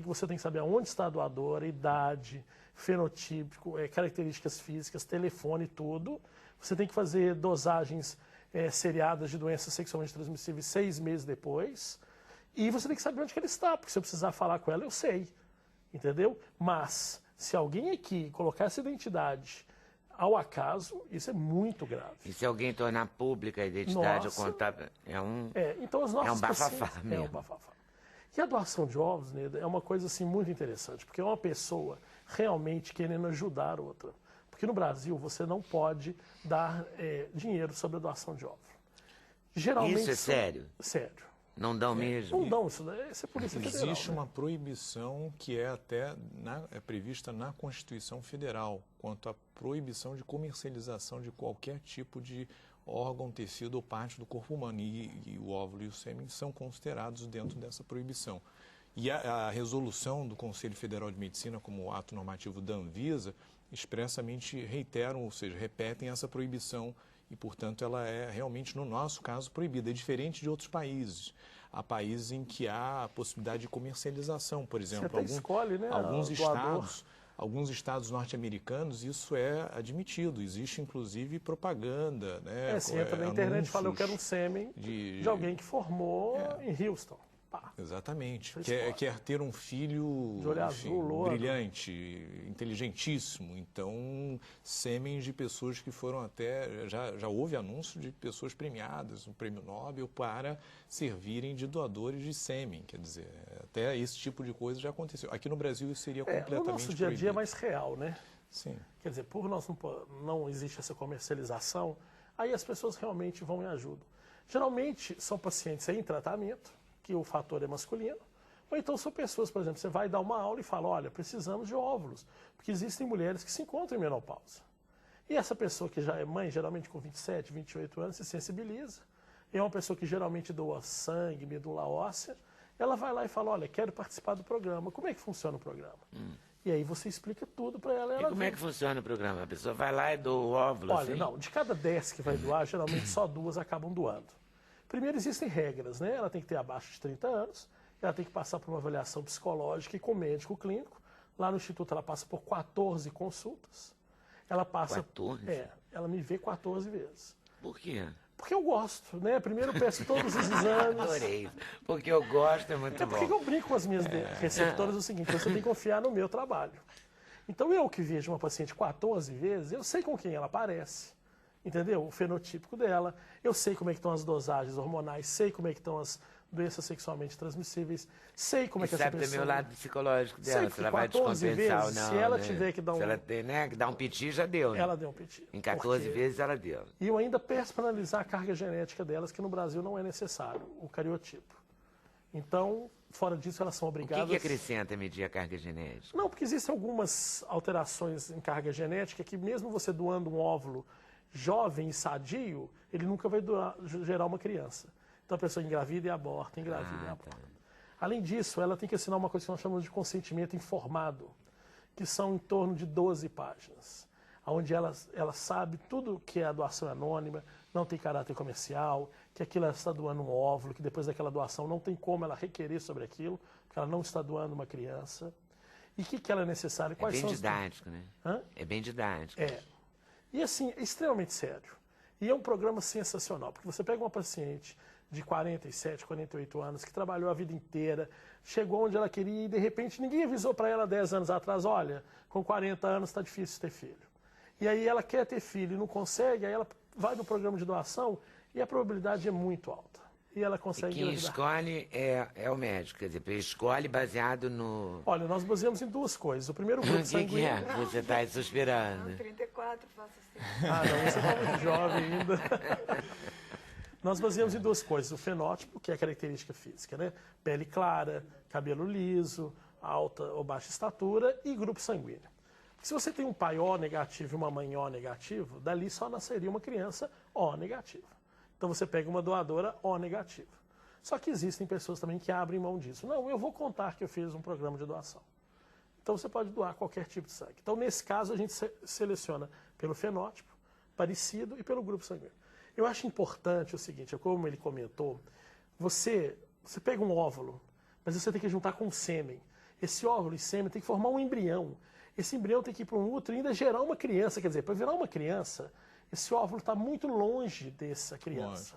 você tem que saber onde está a doadora, idade, fenotípico, características físicas, telefone, tudo. Você tem que fazer dosagens seriadas de doenças sexualmente transmissíveis 6 meses depois. E você tem que saber onde que ela está, porque se eu precisar falar com ela, eu sei. Entendeu? Mas, se alguém aqui colocar essa identidade ao acaso, isso é muito grave. E se alguém tornar pública a identidade ou contar... então os nossos é um bafafá mesmo. É um bafafá. E a doação de óvulos, Neda, é uma coisa assim, muito interessante, porque é uma pessoa realmente querendo ajudar outra. Porque no Brasil você não pode dar dinheiro sobre a doação de óvulo. Geralmente, isso é sério? Sério. Não dão mesmo? Não dão, isso é Polícia Federal. Existe uma proibição que é até prevista na Constituição Federal, quanto à proibição de comercialização de qualquer tipo de órgão, tecido ou parte do corpo humano. E o óvulo e o sêmen são considerados dentro dessa proibição. E a resolução do Conselho Federal de Medicina, como ato normativo da Anvisa, expressamente reiteram, ou seja, repetem essa proibição e, portanto, ela é realmente, no nosso caso, proibida. É diferente de outros países. Há países em que há a possibilidade de comercialização, por exemplo. Você até escolhe, né, Alguns estados norte-americanos, isso é admitido. Existe, inclusive, propaganda. Né, você entra na internet e fala, eu quero um sêmen de alguém que formou em Houston. Exatamente. Quer ter um filho de olho azul, brilhante, inteligentíssimo. Então, sêmens de pessoas que foram até... Já houve anúncio de pessoas premiadas no Prêmio Nobel para servirem de doadores de sêmen. Quer dizer, até esse tipo de coisa já aconteceu. Aqui no Brasil isso seria completamente proibido. O nosso dia a dia é mais real, né? Sim. Quer dizer, por nós não existe essa comercialização, aí as pessoas realmente vão e ajudam. Geralmente são pacientes em tratamento, que o fator é masculino, ou então são pessoas, por exemplo, você vai dar uma aula e fala, olha, precisamos de óvulos, porque existem mulheres que se encontram em menopausa. E essa pessoa que já é mãe, geralmente com 27, 28 anos, se sensibiliza, é uma pessoa que geralmente doa sangue, medula óssea, ela vai lá e fala, olha, quero participar do programa, como é que funciona o programa? E aí você explica tudo para ela. E como é que funciona o programa? A pessoa vai lá e doa o óvulo? Olha, não, de cada 10 que vai doar, geralmente só 2 acabam doando. Primeiro, existem regras, né? Ela tem que ter abaixo de 30 anos, ela tem que passar por uma avaliação psicológica e com médico clínico. Lá no Instituto ela passa por 14 consultas. Ela passa... 14? Ela me vê 14 vezes. Por quê? Porque eu gosto, né? Primeiro eu peço todos os exames. Adorei. Porque eu gosto, é muito bom. Porque eu brinco com as minhas receptoras o seguinte, você tem que confiar no meu trabalho. Então eu que vejo uma paciente 14 vezes, eu sei com quem ela parece. Entendeu? O fenotípico dela, eu sei como é que estão as dosagens hormonais, sei como é que estão as doenças sexualmente transmissíveis, sei como é que essa pessoa... sabe também o lado psicológico dela, se ela vai descompensar ou não. Se ela tiver que dar um... Se ela tem, né, que dar um piti, já deu. Né? Ela deu um piti. Em 14 vezes ela deu. E eu ainda peço para analisar a carga genética delas, que no Brasil não é necessário, o cariotipo. Então, fora disso, elas são obrigadas... O que acrescenta medir a carga genética? Não, porque existem algumas alterações em carga genética que mesmo você doando um óvulo jovem e sadio, ele nunca vai gerar uma criança. Então a pessoa engravida e aborta, engravida e aborta. Além disso, ela tem que assinar uma coisa que nós chamamos de consentimento informado, que são em torno de 12 páginas, onde ela sabe tudo que é a doação anônima, não tem caráter comercial, que aquilo ela está doando um óvulo, que depois daquela doação não tem como ela requerer sobre aquilo, porque ela não está doando uma criança. E o que ela é necessário? Quais são didático, né? É bem didático. E assim, é extremamente sério. E é um programa sensacional, porque você pega uma paciente de 47, 48 anos, que trabalhou a vida inteira, chegou onde ela queria e, de repente, ninguém avisou para ela 10 anos atrás, olha, com 40 anos está difícil ter filho. E aí ela quer ter filho e não consegue, aí ela vai no programa de doação e a probabilidade é muito alta. E ela consegue quem escolhe é o médico, quer dizer, ele escolhe baseado no... Olha, nós baseamos em 2 coisas. O primeiro grupo sanguíneo... O que é? Você está aí suspirando. Não, 34, faço assim. Não, você está muito jovem ainda. Nós baseamos em 2 coisas. O fenótipo, que é a característica física, né? Pele clara, cabelo liso, alta ou baixa estatura e grupo sanguíneo. Porque se você tem um pai O negativo e uma mãe O negativo, dali só nasceria uma criança O negativa. Então você pega uma doadora O negativa. Só que existem pessoas também que abrem mão disso. Não, eu vou contar que eu fiz um programa de doação. Então você pode doar qualquer tipo de sangue. Então nesse caso a gente seleciona pelo fenótipo, parecido e pelo grupo sanguíneo. Eu acho importante o seguinte, como ele comentou, você pega um óvulo, mas você tem que juntar com um sêmen. Esse óvulo e sêmen tem que formar um embrião. Esse embrião tem que ir para um útero e ainda gerar uma criança. Quer dizer, para virar uma criança, esse óvulo está muito longe dessa criança.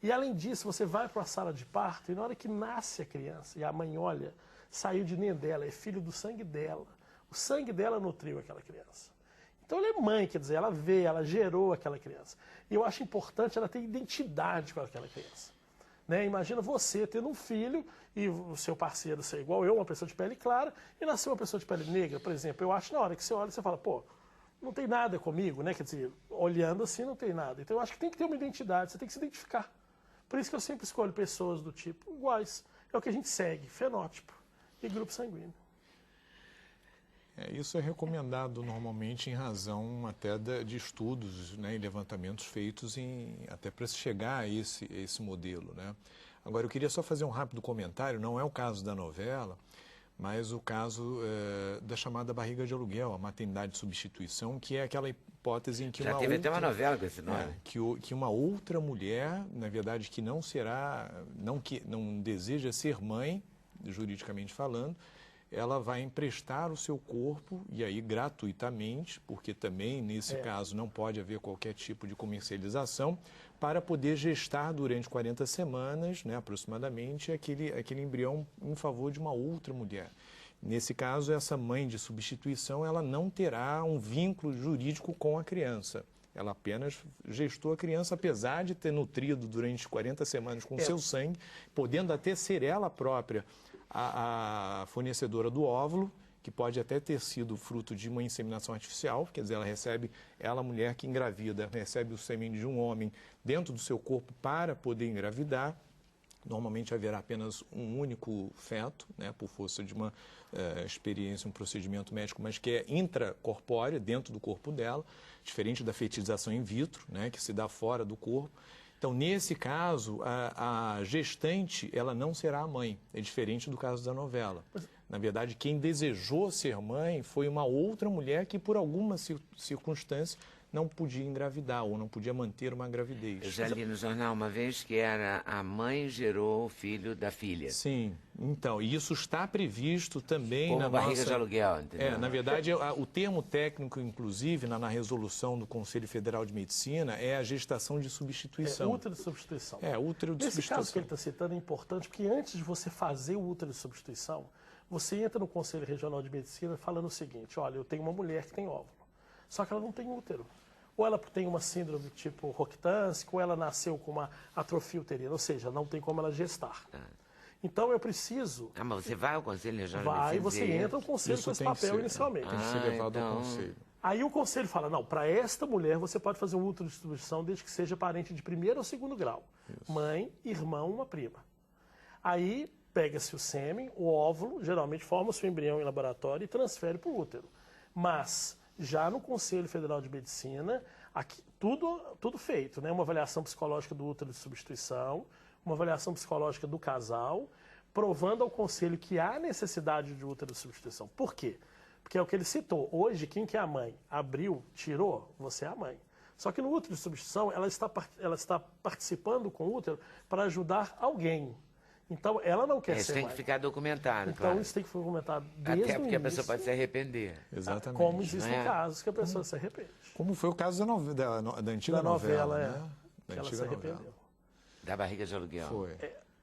E além disso, você vai para a sala de parto e na hora que nasce a criança, e a mãe olha, saiu de dentro dela, é filho do sangue dela. O sangue dela nutriu aquela criança. Então ela é mãe, quer dizer, ela vê, ela gerou aquela criança. E eu acho importante ela ter identidade com aquela criança. Né? Imagina você tendo um filho e o seu parceiro ser igual eu, uma pessoa de pele clara, e nasceu uma pessoa de pele negra, por exemplo. Eu acho na hora que você olha, você fala, pô, não tem nada comigo, né? Quer dizer, olhando assim não tem nada. Então eu acho que tem que ter uma identidade, você tem que se identificar. Por isso que eu sempre escolho pessoas do tipo iguais. É o que a gente segue, fenótipo e grupo sanguíneo. Isso é recomendado normalmente em razão até de estudos, né, e levantamentos feitos até para se chegar a esse modelo, né? Agora, eu queria só fazer um rápido comentário, não é o caso da novela, mas o caso da chamada barriga de aluguel, a maternidade de substituição, que é aquela hipótese em que Já teve até uma novela com esse nome. Que uma outra mulher, na verdade, que não deseja ser mãe, juridicamente falando, ela vai emprestar o seu corpo, e aí gratuitamente, porque também nesse caso não pode haver qualquer tipo de comercialização, para poder gestar durante 40 semanas, né, aproximadamente, aquele embrião em favor de uma outra mulher. Nesse caso, essa mãe de substituição, ela não terá um vínculo jurídico com a criança. Ela apenas gestou a criança, apesar de ter nutrido durante 40 semanas com seu sangue, podendo até ser ela própria a fornecedora do óvulo, que pode até ter sido fruto de uma inseminação artificial, quer dizer, ela, mulher que engravida, recebe o sêmen de um homem dentro do seu corpo para poder engravidar. Normalmente haverá apenas um único feto, né, por força de uma experiência, um procedimento médico, mas que é intracorpóreo, dentro do corpo dela, diferente da fertilização in vitro, né, que se dá fora do corpo. Então, nesse caso, a gestante, ela não será a mãe. É diferente do caso da novela. Na verdade, quem desejou ser mãe foi uma outra mulher que, por alguma circunstância, não podia engravidar ou não podia manter uma gravidez. Eu já li no jornal uma vez que era a mãe gerou o filho da filha. Sim, então, e isso está previsto também como na barriga de aluguel, entendeu? Na verdade, o termo técnico, inclusive, na resolução do Conselho Federal de Medicina, é a gestação de substituição. Útero de substituição. Útero de substituição. Nesse caso que ele está citando é importante, porque antes de você fazer o útero de substituição, você entra no Conselho Regional de Medicina falando o seguinte: olha, eu tenho uma mulher que tem óvulo, só que ela não tem útero. Ou ela tem uma síndrome tipo Rokitansky, ou ela nasceu com uma atrofia uterina, ou seja, não tem como ela gestar. Então eu preciso... mas você vai ao Conselho Regional de Medicina? Vai, você entra no Conselho com esse papel inicialmente. Tem que ser levado ao Conselho. Aí o Conselho fala, não, para esta mulher você pode fazer um útero de substituição desde que seja parente de primeiro ou segundo grau. Isso. Mãe, irmão, uma prima. Aí pega-se o sêmen, o óvulo, geralmente forma-se o embrião em laboratório e transfere para o útero. Mas... já no Conselho Federal de Medicina, aqui, tudo feito, né? Uma avaliação psicológica do útero de substituição, uma avaliação psicológica do casal, provando ao Conselho que há necessidade de útero de substituição. Por quê? Porque é o que ele citou. Hoje, quem que é a mãe? Abriu, tirou, você é a mãe. Só que no útero de substituição, ela está participando com o útero para ajudar alguém. Então, ela não quer ser Isso tem que ficar documentado, Então, isso tem que ficar documentado desde Até porque o a pessoa pode se arrepender. Exatamente. Como existem casos que a pessoa se arrepende. Como foi o caso da antiga novela, né? Que ela se arrependeu. Da barriga de aluguel. Foi.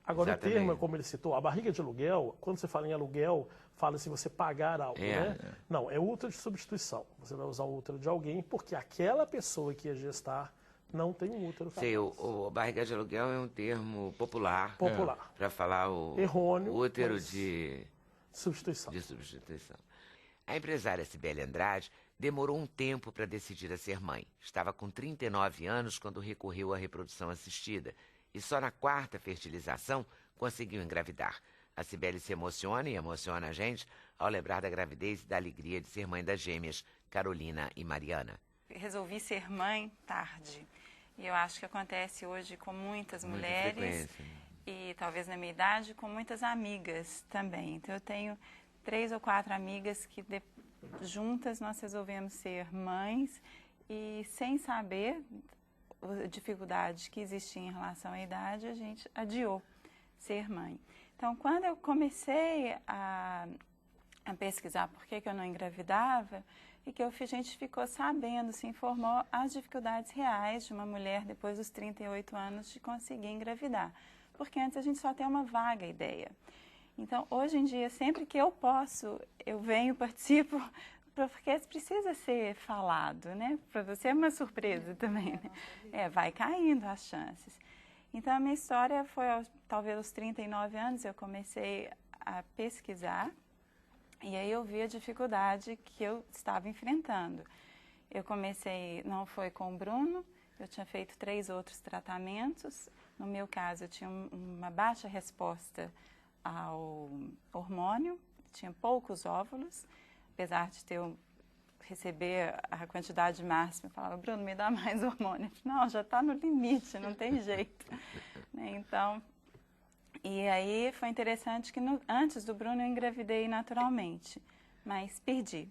Agora, o termo é como ele citou, a barriga de aluguel, quando você fala em aluguel, fala-se você pagar algo, né? Não, é útero de substituição. Você vai usar o útero de alguém porque aquela pessoa que ia gestar não tem um útero. Sei, o barriga de aluguel é um termo popular. Para falar errôneo, útero de substituição. A empresária Cibele Andrade demorou um tempo para decidir a ser mãe. Estava com 39 anos quando recorreu à reprodução assistida e só na 4ª fertilização conseguiu engravidar. A Cibele se emociona e emociona a gente ao lembrar da gravidez e da alegria de ser mãe das gêmeas, Carolina e Mariana. Resolvi ser mãe tarde. E eu acho que acontece hoje com muitas mulheres e talvez na minha idade com muitas amigas também. Então eu tenho 3 ou 4 amigas que juntas nós resolvemos ser mães e sem saber a dificuldade que existia em relação à idade, a gente adiou ser mãe. Então quando eu comecei a pesquisar por que eu não engravidava, e que a gente ficou sabendo, se informou as dificuldades reais de uma mulher depois dos 38 anos de conseguir engravidar. Porque antes a gente só tem uma vaga ideia. Então, hoje em dia, sempre que eu posso, eu venho, participo, porque precisa ser falado, né? Para você é uma surpresa também, né? Vai caindo as chances. Então, a minha história foi, talvez aos 39 anos, eu comecei a pesquisar. E aí eu vi a dificuldade que eu estava enfrentando. Eu comecei, não foi com o Bruno, eu tinha feito 3 outros tratamentos No meu caso, eu tinha uma baixa resposta ao hormônio, tinha poucos óvulos, apesar de receber a quantidade máxima. Eu falava, Bruno, me dá mais hormônio. Não, já está no limite, não tem jeito. Então, e aí foi interessante que antes do Bruno eu engravidei naturalmente, mas perdi.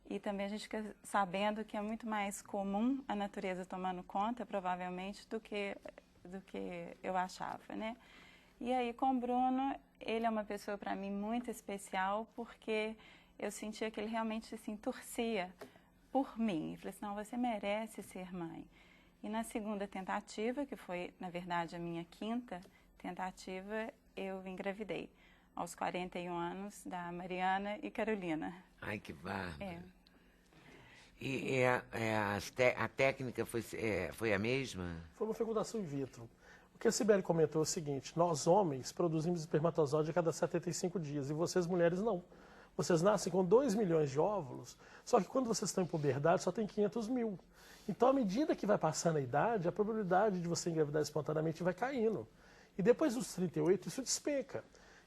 E também a gente fica sabendo que é muito mais comum a natureza tomando conta, provavelmente, do que eu achava, né? E aí, com o Bruno, ele é uma pessoa, para mim, muito especial, porque eu sentia que ele realmente, assim, torcia por mim. E falei assim, não, você merece ser mãe. E na segunda tentativa, que foi, na verdade, a minha quinta tentativa, eu engravidei. Aos 41 anos, da Mariana e Carolina. Ai, que bárbaro. É. E a técnica foi a mesma? Foi uma fecundação in vitro. O que a Sibeli comentou é o seguinte, nós homens produzimos espermatozoide a cada 75 dias e vocês mulheres não. Vocês nascem com 2 milhões de óvulos, só que quando vocês estão em puberdade só tem 500 mil. Então, à medida que vai passando a idade, a probabilidade de você engravidar espontaneamente vai caindo. E depois dos 38, isso despenca.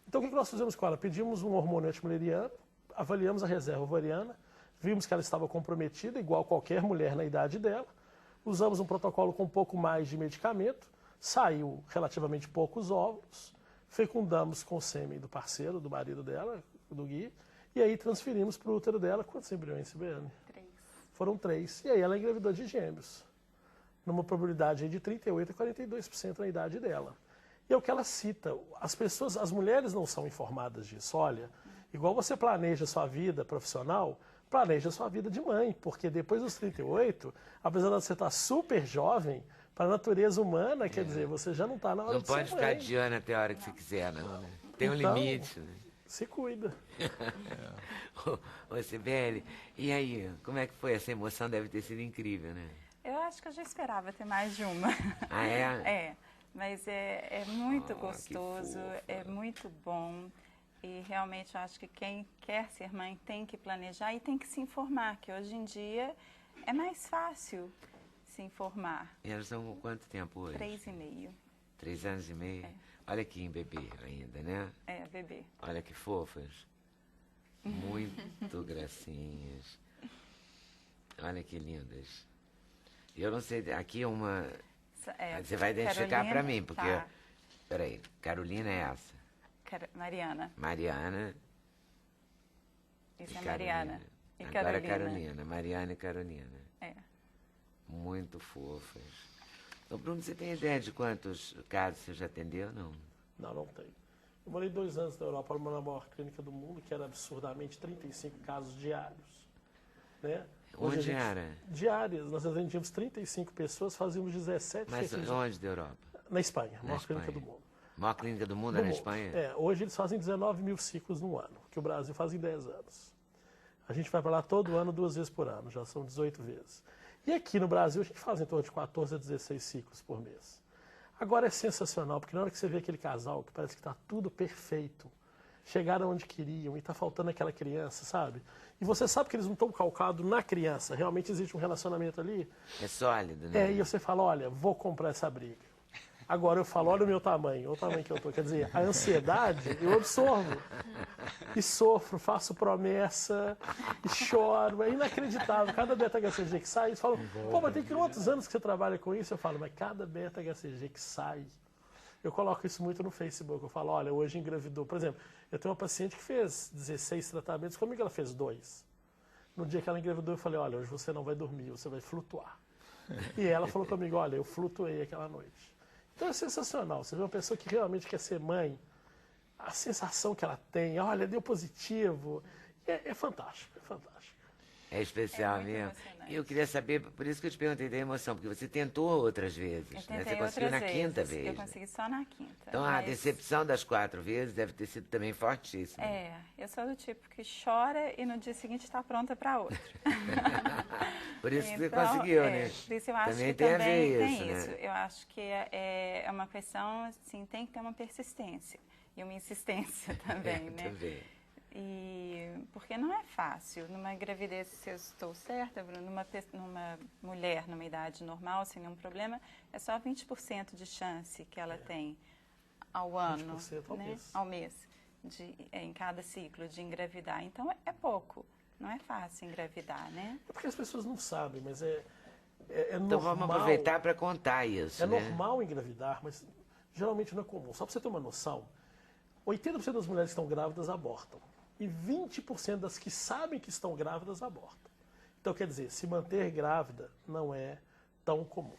Então, o que nós fizemos com ela? Pedimos um hormônio antimileriano, avaliamos a reserva ovariana, vimos que ela estava comprometida, igual qualquer mulher na idade dela, usamos um protocolo com um pouco mais de medicamento, saiu relativamente poucos óvulos, fecundamos com o sêmen do parceiro, do marido dela, do Gui, e aí transferimos para o útero dela. Quantos embriões, Sibeli? 3. Foram 3. E aí ela engravidou de gêmeos, numa probabilidade de 38% a 42% na idade dela. E é o que ela cita, as mulheres não são informadas disso. Olha, igual você planeja sua vida profissional, planeja sua vida de mãe, porque depois dos 38, apesar de você estar super jovem, para a natureza humana, quer dizer, você já não está na hora de ser mãe. Não pode ficar adiando até a hora que você quiser, não, né? Tem um limite, né? Se cuida. Ô, Sibeli, e aí, como é que foi? Essa emoção deve ter sido incrível, né? Eu acho que eu já esperava ter mais de uma. Ah, é? É, mas é muito gostoso, é muito bom. E realmente eu acho que quem quer ser mãe tem que planejar e tem que se informar, que hoje em dia é mais fácil se informar. E elas estão com quanto tempo hoje? 3,5. 3 anos e meio? É. Olha aqui em bebê ainda, né? É, bebê. Olha que fofas. Muito gracinhas. Olha que lindas. Eu não sei, aqui uma... você vai identificar para mim, porque... Tá. Peraí, Carolina é essa? Mariana. Mariana. Isso é Mariana. E agora Carolina. Carolina. Mariana e Carolina. É. Muito fofas. Então, Bruno, você tem ideia de quantos casos você já atendeu, não? Não tenho. Eu morei 2 anos na Europa, na maior clínica do mundo, que era absurdamente 35 casos diários. Né? Onde era? Diárias. Nós atendíamos 35 pessoas, fazíamos 17 Mas onde da Europa? Na Espanha, maior clínica do mundo. Maior clínica do mundo é na Espanha? É, hoje eles fazem 19 mil ciclos no ano, que o Brasil faz em 10 anos. A gente vai para lá todo ano, 2 vezes por ano, já são 18 vezes. E aqui no Brasil a gente faz em torno de 14 a 16 ciclos por mês. Agora é sensacional, porque na hora que você vê aquele casal que parece que está tudo perfeito, chegaram onde queriam e está faltando aquela criança, sabe? E você sabe que eles não estão calcados na criança, realmente existe um relacionamento ali. É sólido, né? E você fala, olha, vou comprar essa briga. Agora eu falo, olha o meu tamanho, olha o tamanho que eu tô. Quer dizer, a ansiedade eu absorvo. E sofro, faço promessa, e choro. É inacreditável. Cada beta-HCG que sai, eles falam, pô, mas tem quantos anos que você trabalha com isso? Eu falo, mas cada beta-HCG que sai. Eu coloco isso muito no Facebook. Eu falo, olha, hoje engravidou. Por exemplo, eu tenho uma paciente que fez 16 tratamentos, comigo ela fez 2. No dia que ela engravidou, eu falei, olha, hoje você não vai dormir, você vai flutuar. E ela falou comigo, olha, eu flutuei aquela noite. Então é sensacional. Você vê uma pessoa que realmente quer ser mãe, a sensação que ela tem, olha, deu positivo, é fantástico, é fantástico. É especial mesmo. E eu queria saber, por isso que eu te perguntei da emoção, porque você tentou outras vezes, né? Você conseguiu na quinta vez. Eu consegui só na quinta. Então a decepção das 4 vezes deve ter sido também fortíssima. Eu sou do tipo que chora e no dia seguinte está pronta para outra. Por isso que você conseguiu, né? Por isso eu acho também que tem também a ver tem isso, né? Eu acho que é uma questão, assim, tem que ter uma persistência e uma insistência também, né? Também. Porque não é fácil. Numa gravidez, se eu estou certa, Bruno, numa mulher numa idade normal, sem nenhum problema, é só 20% de chance que ela tem ao ano, 20% ao né? mês. Ao mês, em cada ciclo de engravidar. Então, é pouco. Não é fácil engravidar, né? É porque as pessoas não sabem, mas é então normal. vamos aproveitar para contar isso, É né? normal engravidar, mas geralmente não é comum. Só para você ter uma noção, 80% das mulheres que estão grávidas abortam. E 20% das que sabem que estão grávidas abortam. Então, quer dizer, se manter grávida não é tão comum.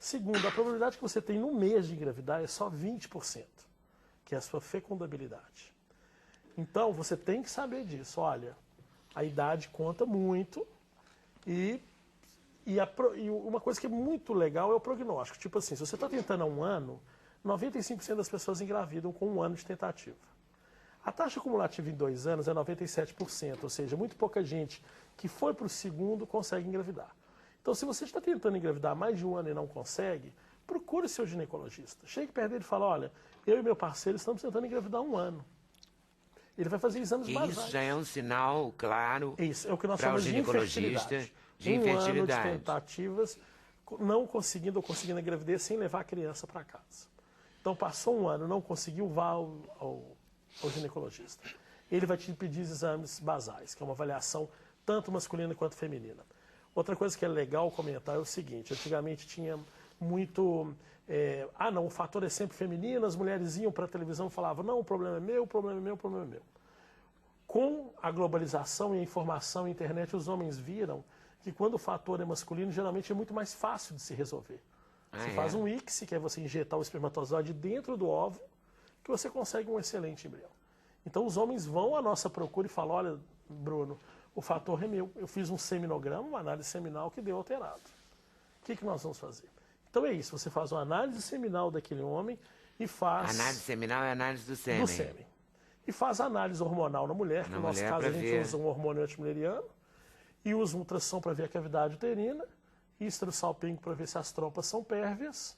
Segundo, a probabilidade que você tem no mês de engravidar é só 20%, que é a sua fecundabilidade. Então, você tem que saber disso. Olha, a idade conta muito e uma coisa que é muito legal é o prognóstico. Tipo assim, se você está tentando há um ano, 95% das pessoas engravidam com um ano de tentativa. A taxa cumulativa em 2 anos é 97%, ou seja, muito pouca gente que foi para o segundo consegue engravidar. Então, se você está tentando engravidar mais de um ano e não consegue, procure seu ginecologista. Chegue perto dele e fale, olha, eu e meu parceiro estamos tentando engravidar 1 ano. Ele vai fazer exames basais. Isso já é um sinal claro é o que nós para o chamamos ginecologista de Um ano infertilidade. de tentativas, não conseguindo ou conseguindo a gravidez sem levar a criança para casa. Então, passou 1 ano, não conseguiu, vá ao ginecologista. Ele vai te pedir exames basais, que é uma avaliação tanto masculina quanto feminina. Outra coisa que é legal comentar é o seguinte, antigamente tinha muito... não, o fator é sempre feminino, as mulheres iam para a televisão e falavam, não, o problema é meu, o problema é meu, o problema é meu. Com a globalização e a informação e a internet, os homens viram que quando o fator é masculino, geralmente é muito mais fácil de se resolver. Você faz um ICSI, que é você injetar o espermatozoide dentro do óvulo, que você consegue um excelente embrião. Então, os homens vão à nossa procura e falam, olha, Bruno, o fator é meu. Eu fiz um seminograma, uma análise seminal que deu alterado. O que nós vamos fazer? Então, é isso. Você faz uma análise seminal daquele homem e faz... Análise seminal é a análise do sêmen. Do sêmen. E faz análise hormonal na mulher, que no nosso caso a gente usa um hormônio antimileriano, e usa um ultrassom para ver a cavidade uterina, e estrossalpingo para ver se as trompas são pérvias,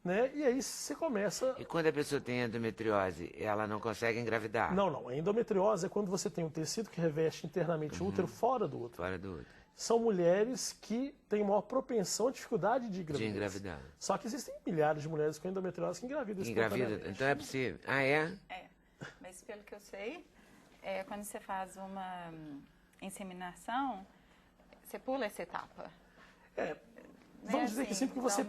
né? E aí você começa... E quando a pessoa tem endometriose, ela não consegue engravidar? Não. A endometriose é quando você tem um tecido que reveste internamente o útero fora do útero. Fora do útero. São mulheres que têm maior propensão, dificuldade de engravidar. Só que existem milhares de mulheres com endometriose que engravidam espontaneamente. Então é possível. Ah, é? Mas pelo que eu sei, quando você faz uma inseminação, você pula essa etapa. Vamos dizer que sim, porque você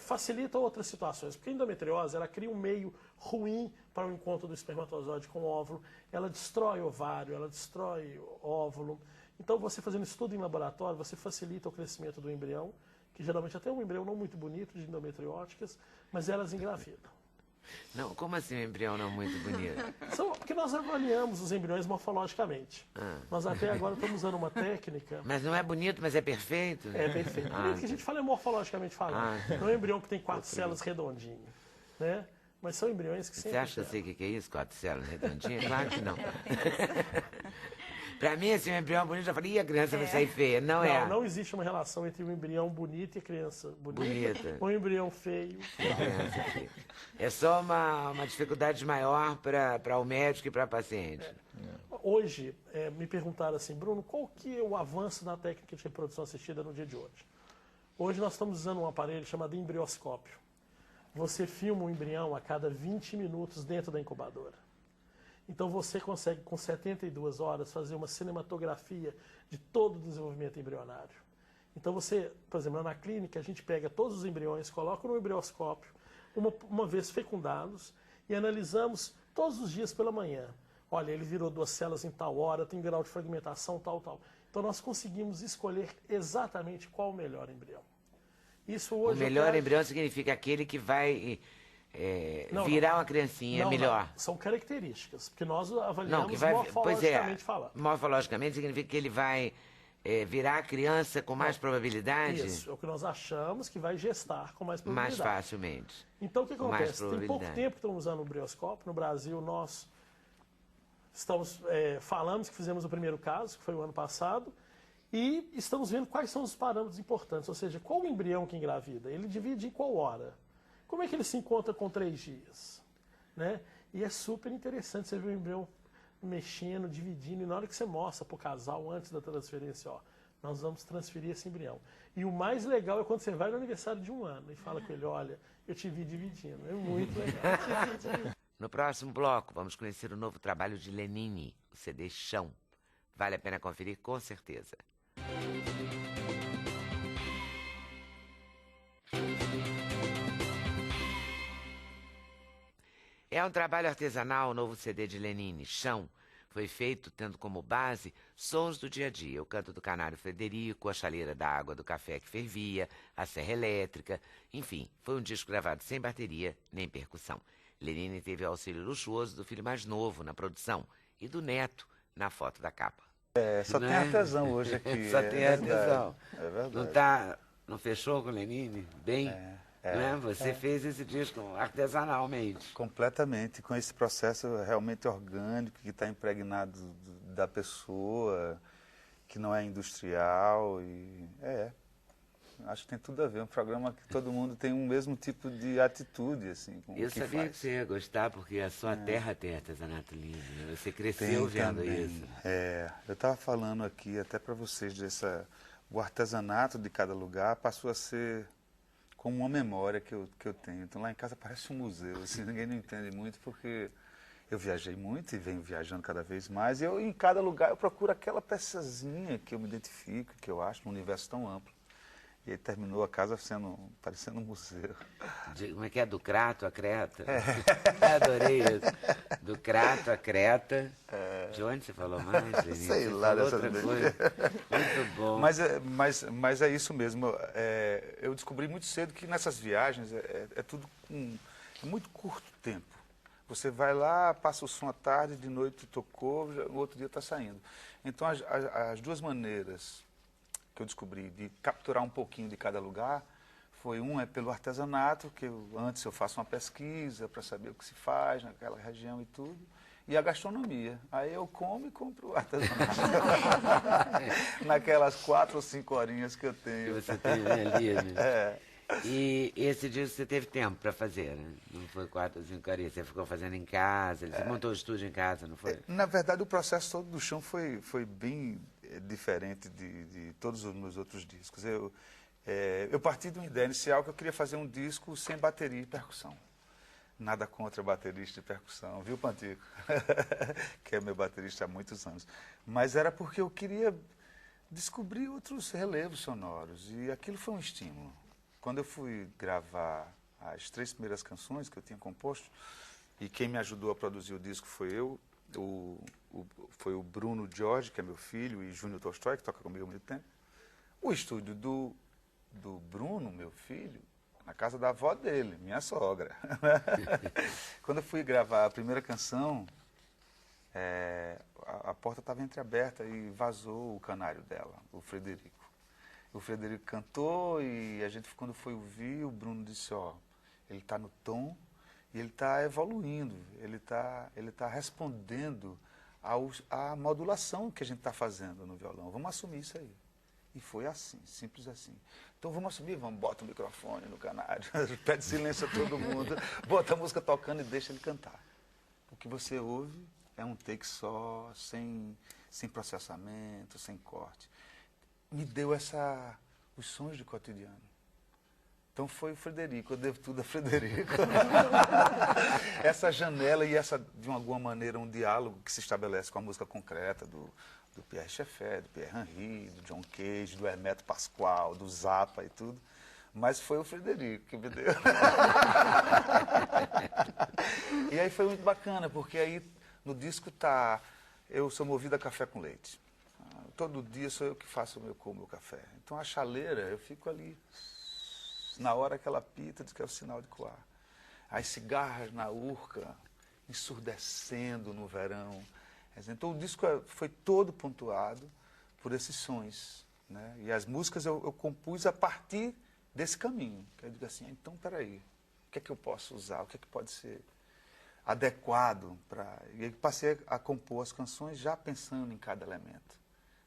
facilita outras situações. Porque a endometriose, ela cria um meio ruim para o encontro do espermatozoide com o óvulo. Ela destrói o ovário, ela destrói o óvulo. Então, você fazendo estudo em laboratório, você facilita o crescimento do embrião, que geralmente até é um embrião não muito bonito, de endometrióticas, mas elas engravidam. Não, como assim um embrião não muito bonito? Porque nós avaliamos os embriões morfologicamente. Nós até agora estamos usando uma técnica... Mas não é bonito, mas é perfeito? É perfeito. O que a gente fala é morfologicamente falando. Não é um embrião que tem 4 células redondinhas, né? Mas são embriões que sempre... Você acha que eu sei o que é isso, 4 células redondinhas? Claro que não. Para mim, assim, um embrião bonito, eu falei, a criança vai sair feia. Não existe uma relação entre um embrião bonito e a criança bonita. Ou um embrião feio. É só uma dificuldade maior para o médico e para a paciente. Hoje, me perguntaram assim, Bruno, qual que é o avanço na técnica de reprodução assistida no dia de hoje? Hoje nós estamos usando um aparelho chamado embrioscópio. Você filma um embrião a cada 20 minutos dentro da incubadora. Então você consegue, com 72 horas, fazer uma cinematografia de todo o desenvolvimento embrionário. Então você, por exemplo, na clínica, a gente pega todos os embriões, coloca no embrioscópio, uma vez fecundados, e analisamos todos os dias pela manhã. Olha, ele virou 2 células em tal hora, tem grau de fragmentação, tal. Então nós conseguimos escolher exatamente qual o melhor embrião. Isso hoje o melhor embrião significa aquele que vai... virar uma criancinha melhor. Não. São características, porque nós avaliamos morfologicamente falando. Morfologicamente significa que ele vai virar a criança com mais probabilidade? Isso, é o que nós achamos que vai gestar com mais probabilidade. Mais facilmente. Então o que acontece? Tem pouco tempo que estamos usando o embrioscópio. No Brasil, nós falamos que fizemos o primeiro caso, que foi o ano passado, e estamos vendo quais são os parâmetros importantes, ou seja, qual o embrião que engravida? Ele divide em qual hora? Como é que ele se encontra com 3 dias? Né? E é super interessante você ver o embrião mexendo, dividindo, e na hora que você mostra pro casal antes da transferência, ó, nós vamos transferir esse embrião. E o mais legal é quando você vai no aniversário de 1 ano e fala com ele, olha, eu te vi dividindo. É muito legal. No próximo bloco, vamos conhecer o novo trabalho de Lenine, o CD Chão. Vale a pena conferir, com certeza. É um trabalho artesanal, o novo CD de Lenine, Chão. Foi feito tendo como base sons do dia a dia, o canto do canário Frederico, a chaleira da água do café que fervia, a serra elétrica, enfim, foi um disco gravado sem bateria nem percussão. Lenine teve o auxílio luxuoso do filho mais novo na produção e do neto na foto da capa. Só tem artesão hoje aqui. Só tem artesão. É verdade. Não fechou com o Lenine? Bem... Né? Você fez esse disco artesanalmente. Completamente, com esse processo realmente orgânico, que está impregnado da pessoa, que não é industrial. Acho que tem tudo a ver. Um programa que todo mundo tem o mesmo tipo de atitude, assim, com eu o que sabia faz. que você ia gostar, porque a sua terra tem artesanato lindo. Né? Você cresceu vendo isso. Eu estava falando aqui até para vocês o artesanato de cada lugar passou a ser como uma memória que eu tenho. Então lá em casa parece um museu, assim, ninguém não entende muito porque eu viajei muito e venho viajando cada vez mais. E em cada lugar eu procuro aquela peçazinha que eu me identifico, que eu acho, num universo tão amplo. E aí terminou a casa parecendo um museu. Como é que é? Do Crato a Creta? Adorei isso. Do Crato a Creta. De onde você falou mais, Lenine? Sei lá, dessa outra coisa. Muito bom. Mas é isso mesmo. Eu descobri muito cedo que nessas viagens é tudo é muito curto tempo. Você vai lá, passa o som à tarde, de noite tocou, no outro dia está saindo. Então as duas maneiras que eu descobri de capturar um pouquinho de cada lugar foi pelo artesanato, que antes eu faço uma pesquisa para saber o que se faz naquela região e tudo, e a gastronomia. Aí eu como e compro o artesanato. Naquelas 4 ou 5 horinhas que eu tenho. Que você tem ali, né? E esse disco você teve tempo para fazer, né? Não foi 4 ou 5 horinhas, você ficou fazendo em casa, você montou o estúdio em casa, não foi? Na verdade, o processo todo do Chão foi bem diferente de todos os meus outros discos. Eu parti de uma ideia inicial que eu queria fazer um disco sem bateria e percussão. Nada contra baterista e percussão, viu, Pantico? Que é meu baterista há muitos anos. Mas era porque eu queria descobrir outros relevos sonoros, e aquilo foi um estímulo. Quando eu fui gravar as 3 primeiras canções que eu tinha composto, e quem me ajudou a produzir o disco foi foi o Bruno Jorge, que é meu filho, e Júnior Tolstói, que toca comigo há muito tempo. O estúdio do Bruno, meu filho, na casa da avó dele, minha sogra. Quando eu fui gravar a primeira canção, a porta estava entreaberta e vazou o canário dela, o Frederico. O Frederico cantou e quando foi ouvir, o Bruno disse, ele está no tom e ele está evoluindo, ele tá respondendo à modulação que a gente está fazendo no violão. Vamos assumir isso aí. E foi assim, simples assim. Então vamos assumir, bota o microfone no canário, pede silêncio a todo mundo, bota a música tocando e deixa ele cantar. O que você ouve é um take só, sem processamento, sem corte. Me deu os sons do cotidiano. Então foi o Frederico, eu devo tudo a Frederico. Essa janela e de alguma maneira, um diálogo que se estabelece com a música concreta do Pierre Schaeffer, do Pierre Henry, do John Cage, do Hermeto Pascoal, do Zappa e tudo. Mas foi o Frederico que me deu. E aí foi muito bacana, porque aí no disco eu sou movido a café com leite. Todo dia sou eu que faço o meu café. Então a chaleira, eu fico ali, na hora que ela apita, diz que é o sinal de coar. As cigarras na urca, ensurdecendo no verão. Então o disco foi todo pontuado por esses sons, né? E as músicas eu compus a partir desse caminho. Eu digo assim, então peraí, o que é que eu posso usar? O que é que pode ser adequado para... E aí passei a compor as canções já pensando em cada elemento.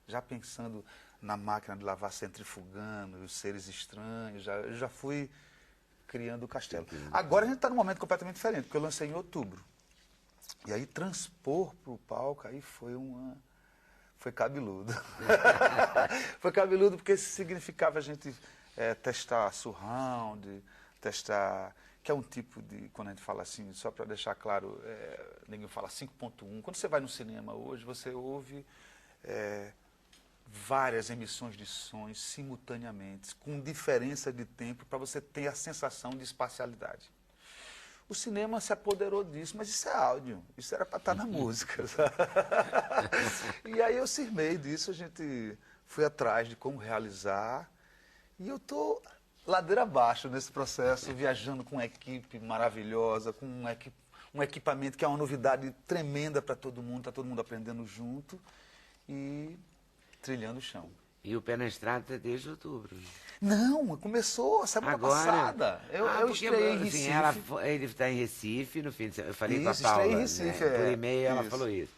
Já pensando na máquina de lavar centrifugando, os seres estranhos, eu já fui criando o castelo. Agora a gente está num momento completamente diferente, porque eu lancei em outubro. E aí transpor para o palco, aí foi cabeludo. Foi cabeludo porque significava a gente testar surround, testar... Que é um tipo de, quando a gente fala assim, só para deixar claro, ninguém fala 5.1. Quando você vai no cinema hoje, você ouve várias emissões de sons simultaneamente, com diferença de tempo, para você ter a sensação de espacialidade. O cinema se apoderou disso, mas isso é áudio, isso era para estar na música. E aí eu cismei disso, a gente foi atrás de como realizar, e eu estou ladeira abaixo nesse processo, viajando com uma equipe maravilhosa, com um equipamento que é uma novidade tremenda para todo mundo, está todo mundo aprendendo junto e trilhando o chão. E o Pé na Estrada desde outubro. Não, começou semana passada. Eu estreiei em Recife. Ele está em Recife no fim de semana. Eu falei Isso, com a Paula, estreiei em Recife, né? Por e-mail ela isso. falou isso.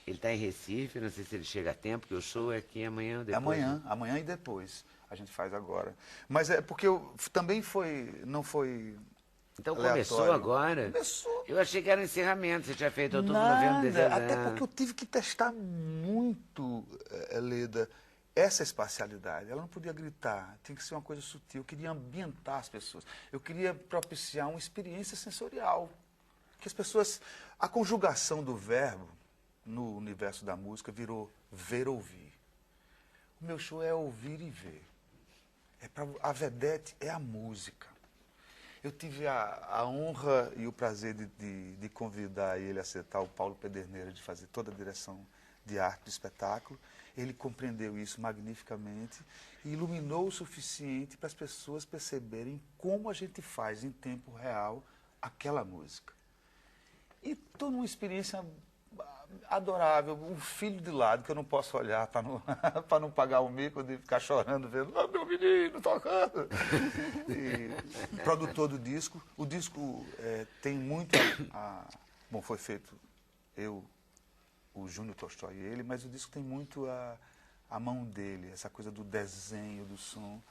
Ele está em Recife, não sei se ele chega a tempo, porque o show é aqui amanhã ou depois. Amanhã e depois. A gente faz agora. Mas é porque também não foi Então aleatório. começou agora? Começou. Eu achei que era encerramento, você tinha feito outubro, Nada, novembro, dezembro. até porque eu tive que testar muito, Leda, essa espacialidade. Ela não podia gritar, tinha que ser uma coisa sutil. Eu queria ambientar as pessoas. Eu queria propiciar uma experiência sensorial. Que as pessoas... A conjugação do verbo no universo da música virou ver-ouvir. O meu show é ouvir e ver. A vedete é a música. Eu tive a honra e o prazer de convidar ele a acertar o Paulo Pederneira, de fazer toda a direção de arte do espetáculo. Ele compreendeu isso magnificamente e iluminou o suficiente para as pessoas perceberem como a gente faz em tempo real aquela música. E estou numa experiência adorável, um filho de lado que eu não posso olhar para não pagar o mico de ficar chorando, vendo, meu menino tocando. E, produtor do disco. O disco tem muito bom, foi feito eu, o Júnior Tolstói e ele, mas o disco tem muito a mão dele, essa coisa do desenho, do som.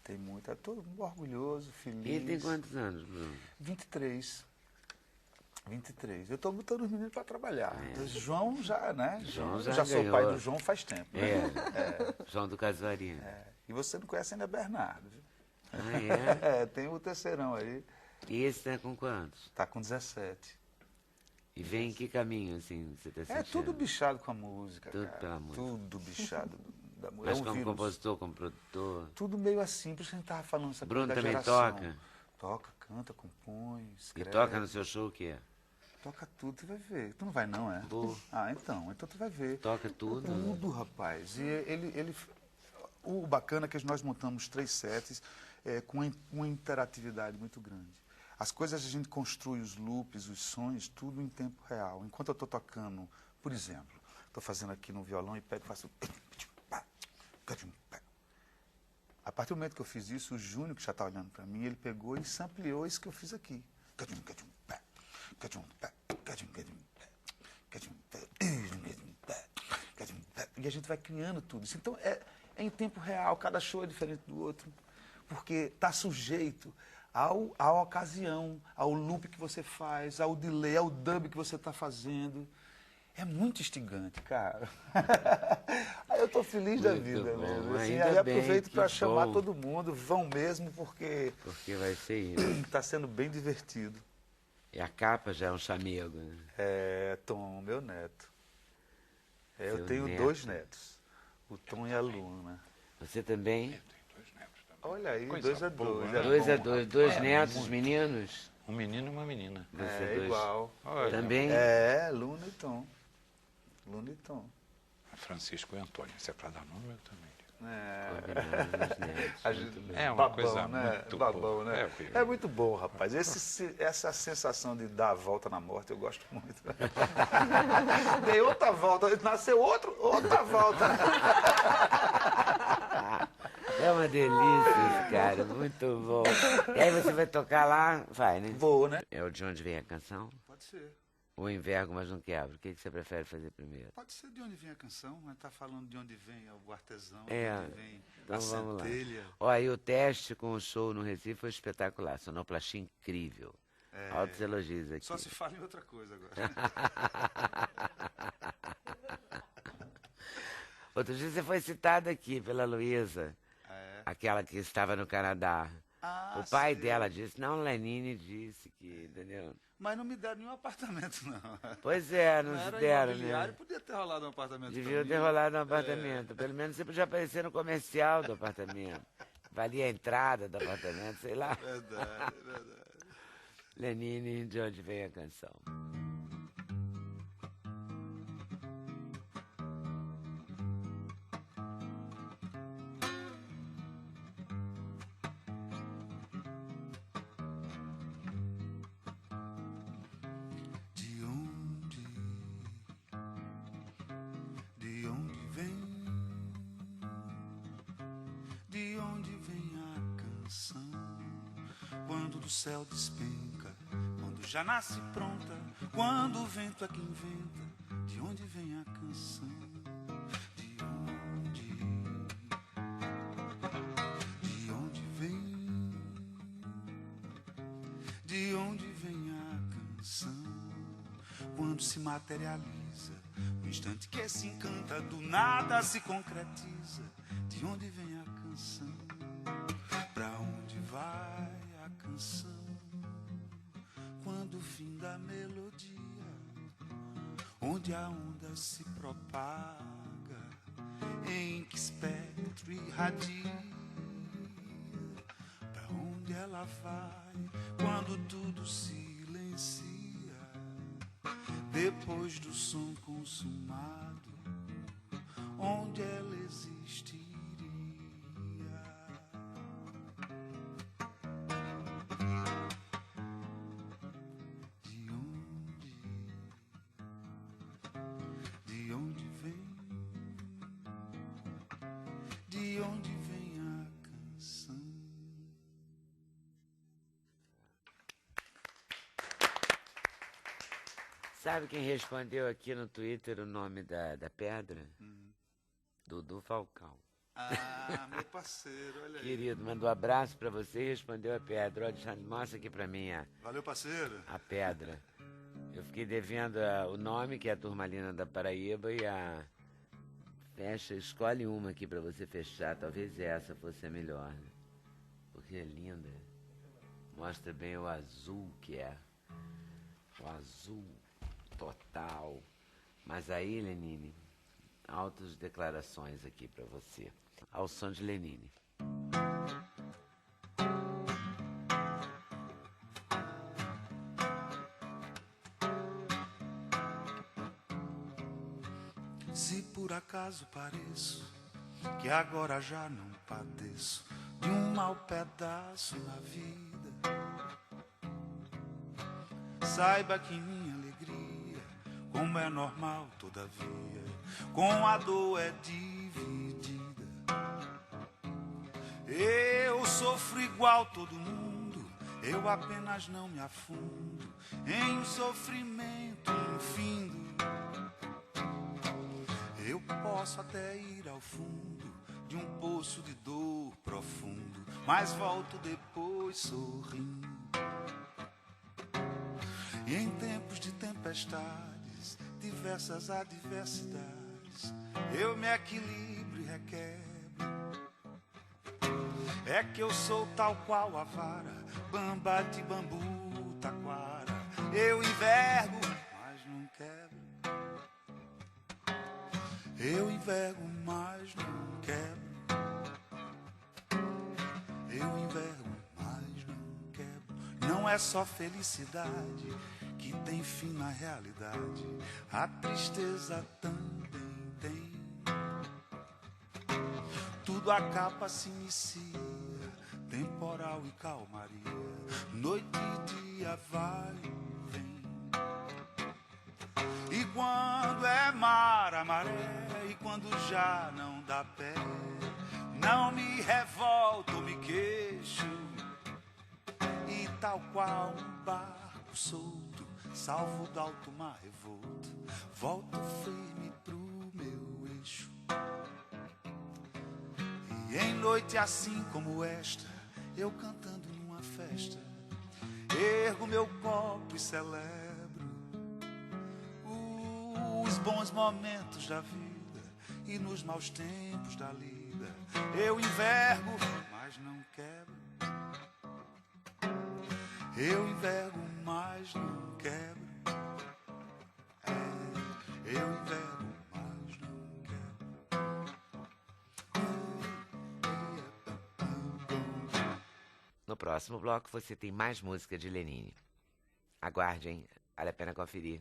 Tem muito. Estou orgulhoso, feliz. E ele tem quantos anos, Bruno? 23. Eu estou botando os meninos para trabalhar. João já, né? João já sou ganhou. pai do João faz tempo. Né? João do Casuarina. E você não conhece ainda Bernardo, viu? Ah, é? Tem o terceirão aí. E esse tá com quantos? Tá com 17. E vem em que caminho, assim, você tá sentindo? Tudo bichado com a música, Tudo cara. pela música. Tudo bichado da música. Mas como compositor, como produtor? Tudo meio assim, por isso que a gente tava falando essa Bruno coisa da também geração. toca? Toca, canta, compõe, escreve. E toca no seu show o quê? Toca tudo, tu vai ver. Tu não vai não, é? Vou. Então tu vai ver. Toca tudo? Tudo, rapaz. E o bacana é que nós montamos 3 sets com uma interatividade muito grande. As coisas a gente construi, os loops, os sons, tudo em tempo real. Enquanto eu estou tocando, por exemplo, estou fazendo aqui no violão e pego e faço... A partir do momento que eu fiz isso, o Júnior, que já está olhando para mim, ele pegou e sampleou isso que eu fiz aqui. E a gente vai criando tudo isso. Então, é em tempo real, cada show é diferente do outro, porque está sujeito à ocasião, ao loop que você faz, ao delay, ao dub que você está fazendo. É muito instigante, cara. Aí eu estou feliz da vida mesmo. Assim, aí aproveito para chamar todo mundo, vão mesmo, porque vai ser isso. Está sendo bem divertido. E a capa já é um chamego, né? Tom, meu neto. Eu tenho 2 netos, o Tom e a Luna. Você também? Eu tenho 2 netos também. Olha aí, Coisa 2 a 2. boa, 2 a 2, 2 netos, meninos? Um menino e uma menina. Você igual. Olha, também? Luna e Tom. Luna e Tom. Francisco e Antônio. Se é para dar nome, eu também. É uma babão, coisa né? muito babão, boa. né? É muito bom, rapaz. Essa sensação de dar a volta na morte, eu gosto muito. Dei outra volta, nasceu outra volta. É uma delícia esse cara, muito bom. E aí você vai tocar lá? Vai, né? Vou, né? É o De Onde Vem a Canção? Pode ser. Ou Envergo, mas não quebro? O que você prefere fazer primeiro? Pode ser De Onde Vem a Canção, mas tá falando de onde vem o artesão, de onde vem então a vamos centelha. Lá. Ó, aí o teste com o show no Recife foi espetacular, sonoplastia incrível. Altos elogios aqui. Só se fala em outra coisa agora. Outro dia você foi citada aqui pela Luísa, aquela que estava no Canadá. O pai dela disse, não, Lenine disse que, entendeu? Mas não me deram nenhum apartamento, não. Pois é, não se deram, né? Podia ter rolado um apartamento. Devia ter rolado um apartamento. Pelo menos você podia aparecer no comercial do apartamento. Valia a entrada do apartamento, sei lá. Verdade, verdade. Lenine, de onde vem a canção? O céu despenca, quando já nasce pronta, quando o vento é que inventa, de onde vem a canção? De onde vem? De onde vem a canção? Quando se materializa, no instante que se encanta, do nada se concretiza, de onde vem a canção? Pra onde vai a canção? Quando o fim da melodia, onde a onda se propaga, em que espectro irradia, pra onde ela vai, quando tudo silencia, depois do som consumado, onde ela existiria. De onde vem a canção? Sabe quem respondeu aqui no Twitter o nome da pedra? Dudu Falcão. Ah, meu parceiro, olha aí. Querido, mandou um abraço pra você e respondeu a pedra. Olha, Alexandre, mostra aqui pra mim Valeu, parceiro. A pedra. Eu fiquei devendo o nome, que é a Turmalina da Paraíba, e a... Fecha, escolhe uma aqui pra você fechar. Talvez essa fosse a melhor, né? Porque é linda. Mostra bem o azul que é. O azul total. Mas aí, Lenine, altas declarações aqui pra você. Ao som de Lenine. Se por acaso pareço que agora já não padeço de um mau pedaço na vida, saiba que minha alegria, como é normal todavia, com a dor é dividida. Eu sofro igual todo mundo, eu apenas não me afundo em um sofrimento infindo. Eu posso até ir ao fundo de um poço de dor profundo, mas volto depois sorrindo. E em tempos de tempestades, diversas adversidades, eu me equilibro e requebro. É que eu sou tal qual a vara, bamba de bambu, taquara. Eu envergo, mas não quebro. Eu envergo, mas não quebro. Eu envergo, mas não quebro. Não é só felicidade que tem fim na realidade. A tristeza também tem. Tudo acaba, se inicia, temporal e calmaria. Noite e dia vai e vem. E quando é mar, a maré, e quando já não dá pé, não me revolto, me queixo. E tal qual um barco solto, salvo do alto mar revolto, volto firme pro meu eixo. E em noite assim como esta, eu cantando numa festa, ergo meu copo e celebro os bons momentos da vida e nos maus tempos da lida. Eu envergo, mas não quebro. Eu envergo, mas não quebro. Eu envergo, mas não quebro. No próximo bloco você tem mais música de Lenine. Aguarde, hein? Vale a pena conferir.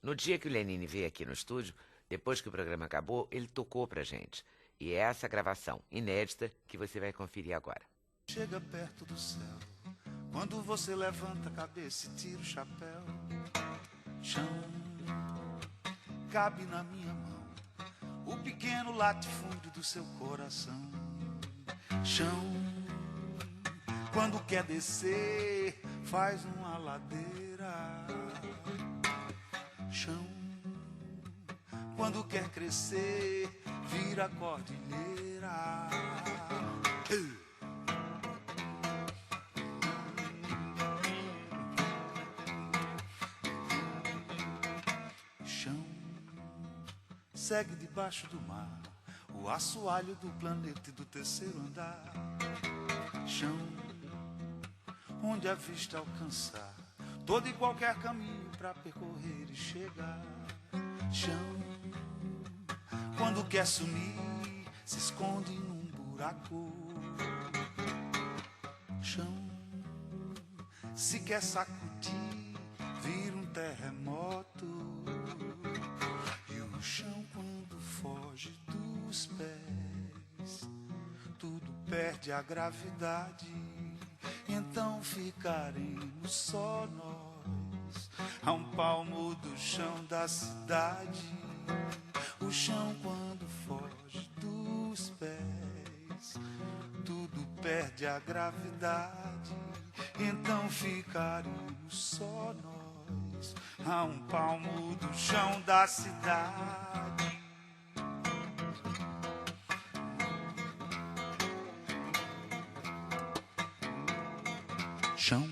No dia que o Lenine veio aqui no estúdio, depois que o programa acabou, ele tocou pra gente. E é essa gravação inédita que você vai conferir agora. Chega perto do céu, quando você levanta a cabeça e tira o chapéu. Chão, cabe na minha mão o pequeno latifúndio do seu coração. Chão, quando quer descer, faz uma ladeira. Chão, quando quer crescer, vira cordilheira. Chão, segue debaixo do mar o assoalho do planeta e do terceiro andar. Chão, onde a vista alcançar todo e qualquer caminho pra percorrer e chegar. Chão, quando quer sumir, se esconde num buraco. Chão, se quer sacudir, vira um terremoto. E o chão, quando foge dos pés, tudo perde a gravidade. Então ficaremos só nós, a um palmo do chão da cidade. O chão, quando foge dos pés, tudo perde a gravidade. Então ficaremos só nós, a um palmo do chão da cidade. Chão,